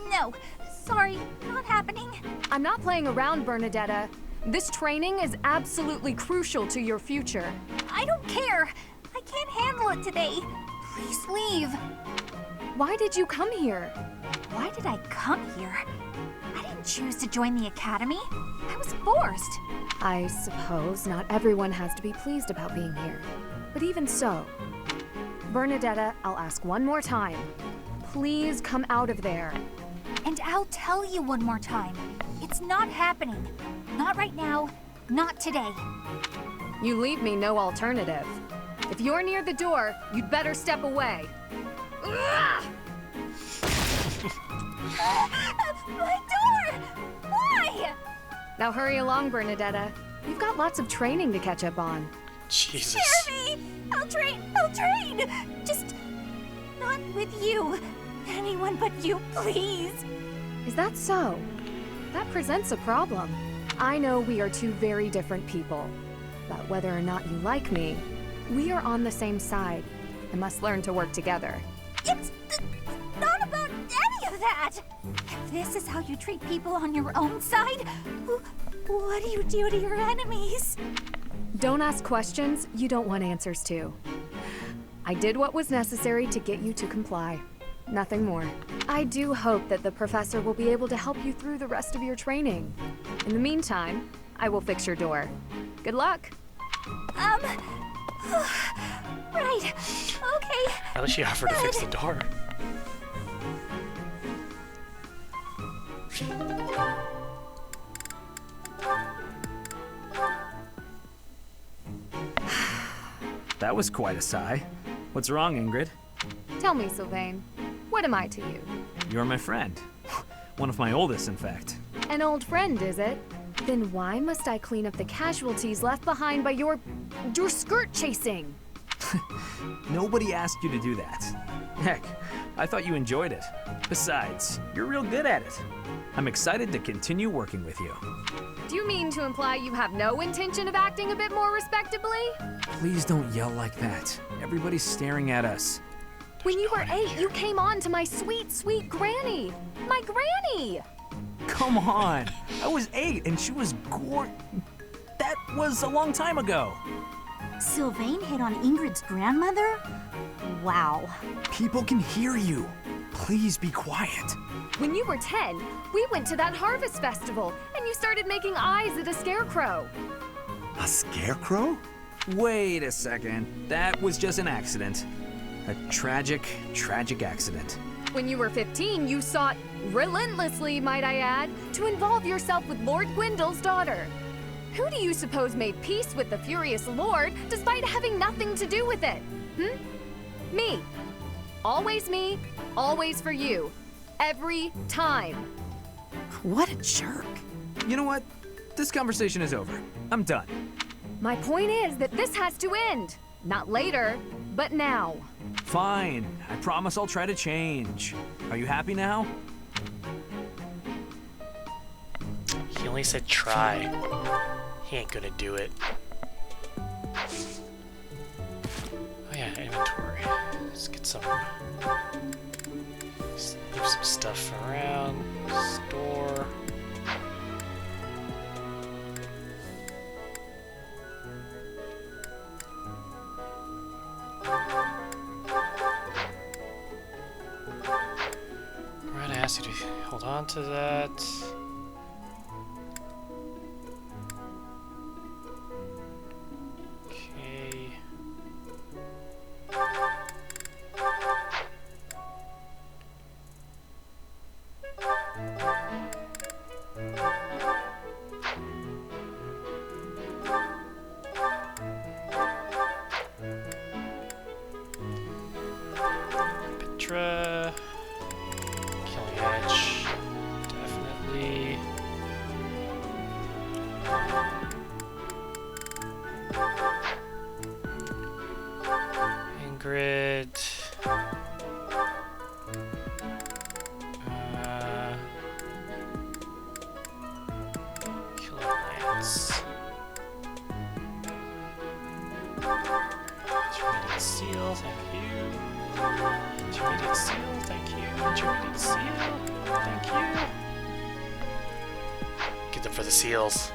No. Sorry, not happening.
I'm not playing around, Bernadetta. This training is absolutely crucial to your future.
I don't care. I can't handle it today. Please leave.
Why did you come here?
Why did I come here? I didn't choose to join the academy. I was forced.
I suppose not everyone has to be pleased about being here. But even so, Bernadetta, I'll ask one more time. Please come out of there.
And I'll tell you one more time. It's not happening. Not right now. Not today.
You leave me no alternative. If you're near the door, you'd better step away.
My door! Why?
Now hurry along, Bernadetta. You've got lots of training to catch up on.
Jesus.
Spare me! I'll train! I'll train! Just not with you. Anyone but you, please.
Is that so? That presents a problem. I know we are two very different people, but whether or not you like me, we are on the same side and must learn to work together.
It's not about any of that! If this is how you treat people on your own side, what do you do to your enemies?
Don't ask questions you don't want answers to. I did what was necessary to get you to comply. Nothing more. I do hope that the professor will be able to help you through the rest of your training. In the meantime, I will fix your door. Good luck.
Right. Okay.
At least she offered to fix the door.
That was quite a sigh. What's wrong, Ingrid?
Tell me, Sylvain, what am I to you?
You're my friend. One of my oldest, in fact.
An old friend, is it? Then why must I clean up the casualties left behind by your skirt chasing?
Nobody asked you to do that. Heck, I thought you enjoyed it. Besides, you're real good at it. I'm excited to continue working with you.
Do you mean to imply you have no intention of acting a bit more respectably?
Please don't yell like that. Everybody's staring at us.
When you were 8, you came on to my sweet, sweet granny. My granny!
Come on! I was 8 and she was
was a long time ago.
Sylvain hit on Ingrid's grandmother? Wow.
People can hear you. Please be quiet.
When you were 10, we went to that harvest festival, and you started making eyes at a scarecrow.
A scarecrow?
Wait a second. That was just an accident. A tragic, tragic accident.
When you were 15, you sought, relentlessly might I add, to involve yourself with Lord Gwyndel's daughter. Who do you suppose made peace with the furious Lord despite having nothing to do with it? Me. Me, always for you. Every time.
What a jerk. You know what? This conversation is over. I'm done.
My point is that this has to end. Not later, but now.
Fine. I promise I'll try to change. Are you happy now?
He only said try. He ain't gonna do it. Oh yeah, inventory. Let's get some... Just move some stuff around. Store. Right, I asked you to hold on to that. Okay. Petra. Killing Edge. Definitely. Ingrid. Killing Lance. Intermediate seal, thank you. Intermediate seal, thank you. Intermediate seal, thank you. Get them for the seals.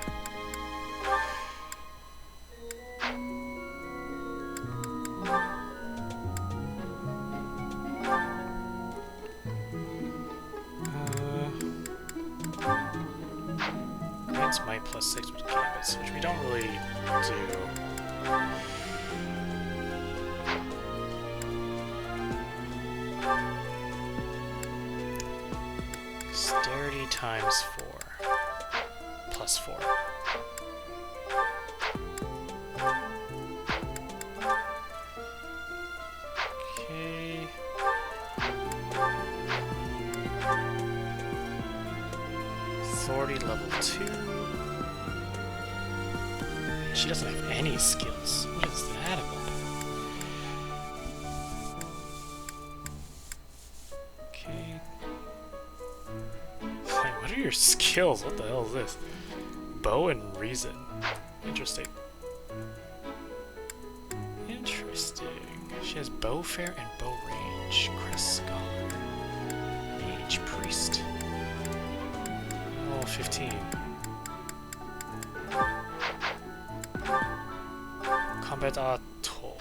Grants might +6 with gambits, which we don't really do. Dexterity times 4. +4. Okay. Authority level 2. She doesn't have any skills. What is that about? Okay. Like, what are your skills? What the hell is this? Bow and reason. Interesting. Interesting. She has bow fair and bow range. Crest scholar. Mage priest. Oh, 15. Combat atoll.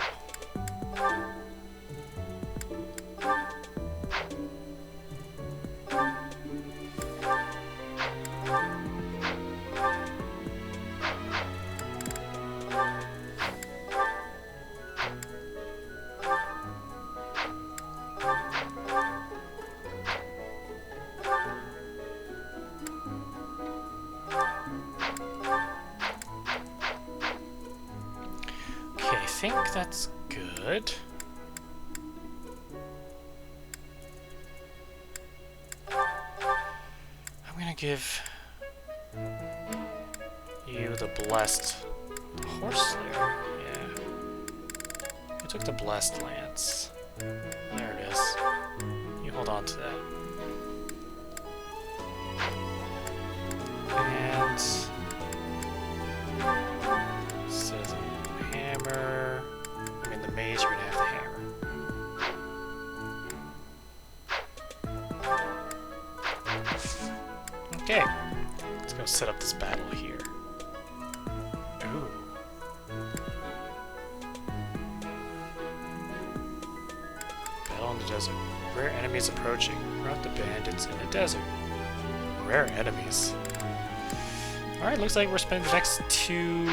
I think that's good. I'm gonna give you the blessed horse slayer. Yeah. Who took the blessed lance? There it is. You hold on to that. And says hammer. I mean, the mage, you're gonna have the hammer. Okay, let's go set up this battle here. Ooh. desert. Rare enemies approaching. Rout the bandits in the desert. Rare enemies. Alright, looks like we're spending the next two,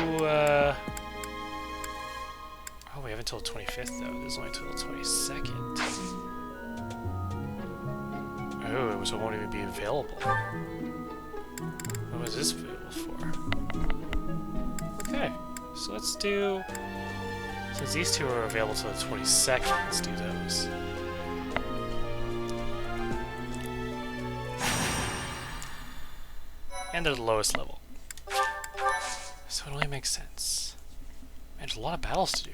Oh, we have until the 25th, though. This is only until the 22nd. Oh, so it won't even be available. What was this available for? Okay, so let's do... Since these two are available till the 22nd, let's do those. And they're the lowest level. So it only makes sense. Man, there's a lot of battles to do.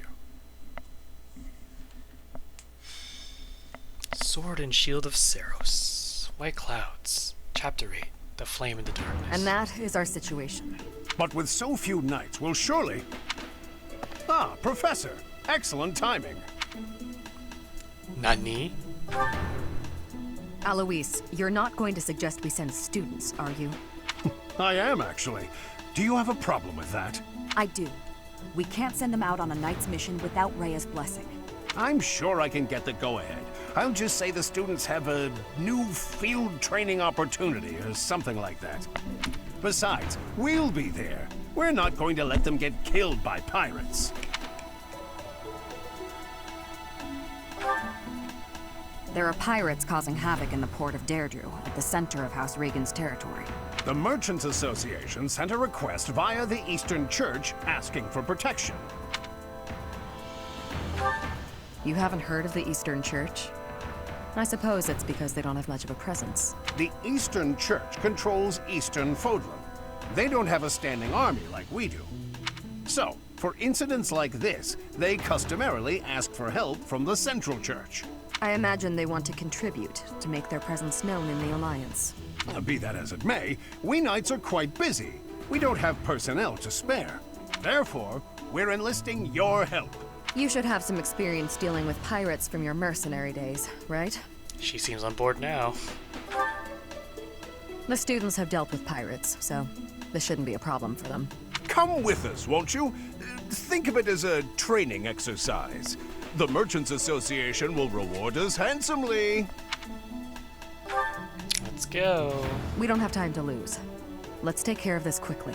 Sword and Shield of Saros. White Clouds. Chapter 8. The Flame in the Darkness.
And that is our situation.
But with so few knights, we'll surely... Ah, Professor. Excellent timing.
Nani?
Alois, you're not going to suggest we send students, are you?
I am, actually. Do you have a problem with that?
I do. We can't send them out on a knight's mission without Rhea's blessing.
I'm sure I can get the go-ahead. I'll just say the students have a new field training opportunity or something like that. Besides, we'll be there. We're not going to let them get killed by pirates.
There are pirates causing havoc in the port of Deirdre, at the center of House Regan's territory.
The Merchants Association sent a request via the Eastern Church asking for protection.
You haven't heard of the Eastern Church? I suppose it's because they don't have much of a presence.
The Eastern Church controls Eastern Fodlan. They don't have a standing army like we do. So, for incidents like this, they customarily ask for help from the Central Church.
I imagine they want to contribute to make their presence known in the Alliance.
Be that as it may, we knights are quite busy. We don't have personnel to spare. Therefore, we're enlisting your help.
You should have some experience dealing with pirates from your mercenary days, right?
She seems on board now.
The students have dealt with pirates, so this shouldn't be a problem for them.
Come with us, won't you? Think of it as a training exercise. The Merchants Association will reward us handsomely.
Let's go.
We don't have time to lose. Let's take care of this quickly.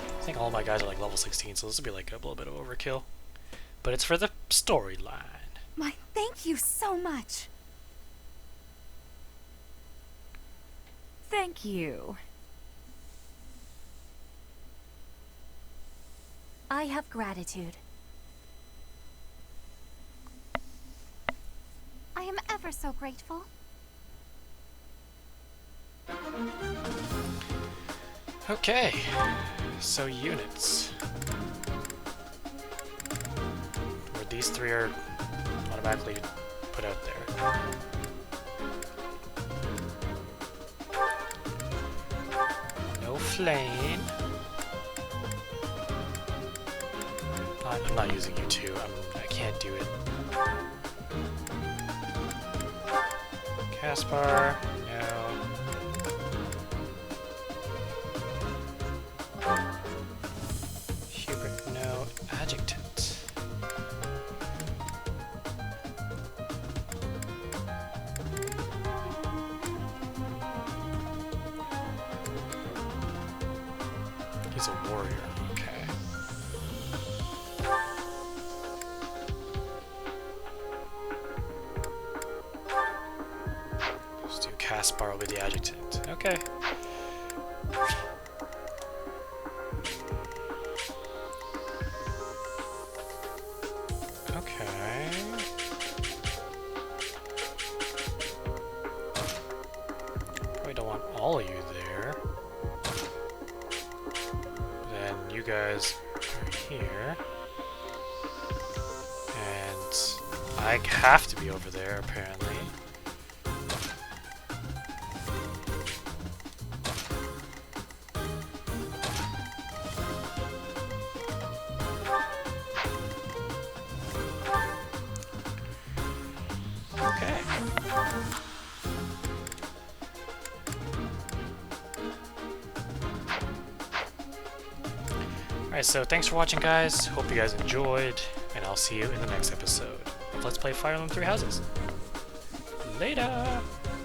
I think all my guys are like level 16, so this will be like a little bit of overkill. But it's for the storyline.
My, thank you so much.
Thank you.
I have gratitude.
I am ever so grateful.
Okay, so units. Where these three are automatically put out there. No flame. I'm not using you two. I can't do it. Caspar, no. Hubert, no. Adjutant. He's a warrior, okay. Let's do Caspar with the adjutant. Okay. Okay. Probably don't want all of you there. Then you guys are here. And I have to be over there, apparently. Alright, so thanks for watching, guys. Hope you guys enjoyed, and I'll see you in the next episode of Let's Play Fire Emblem Three Houses. Later!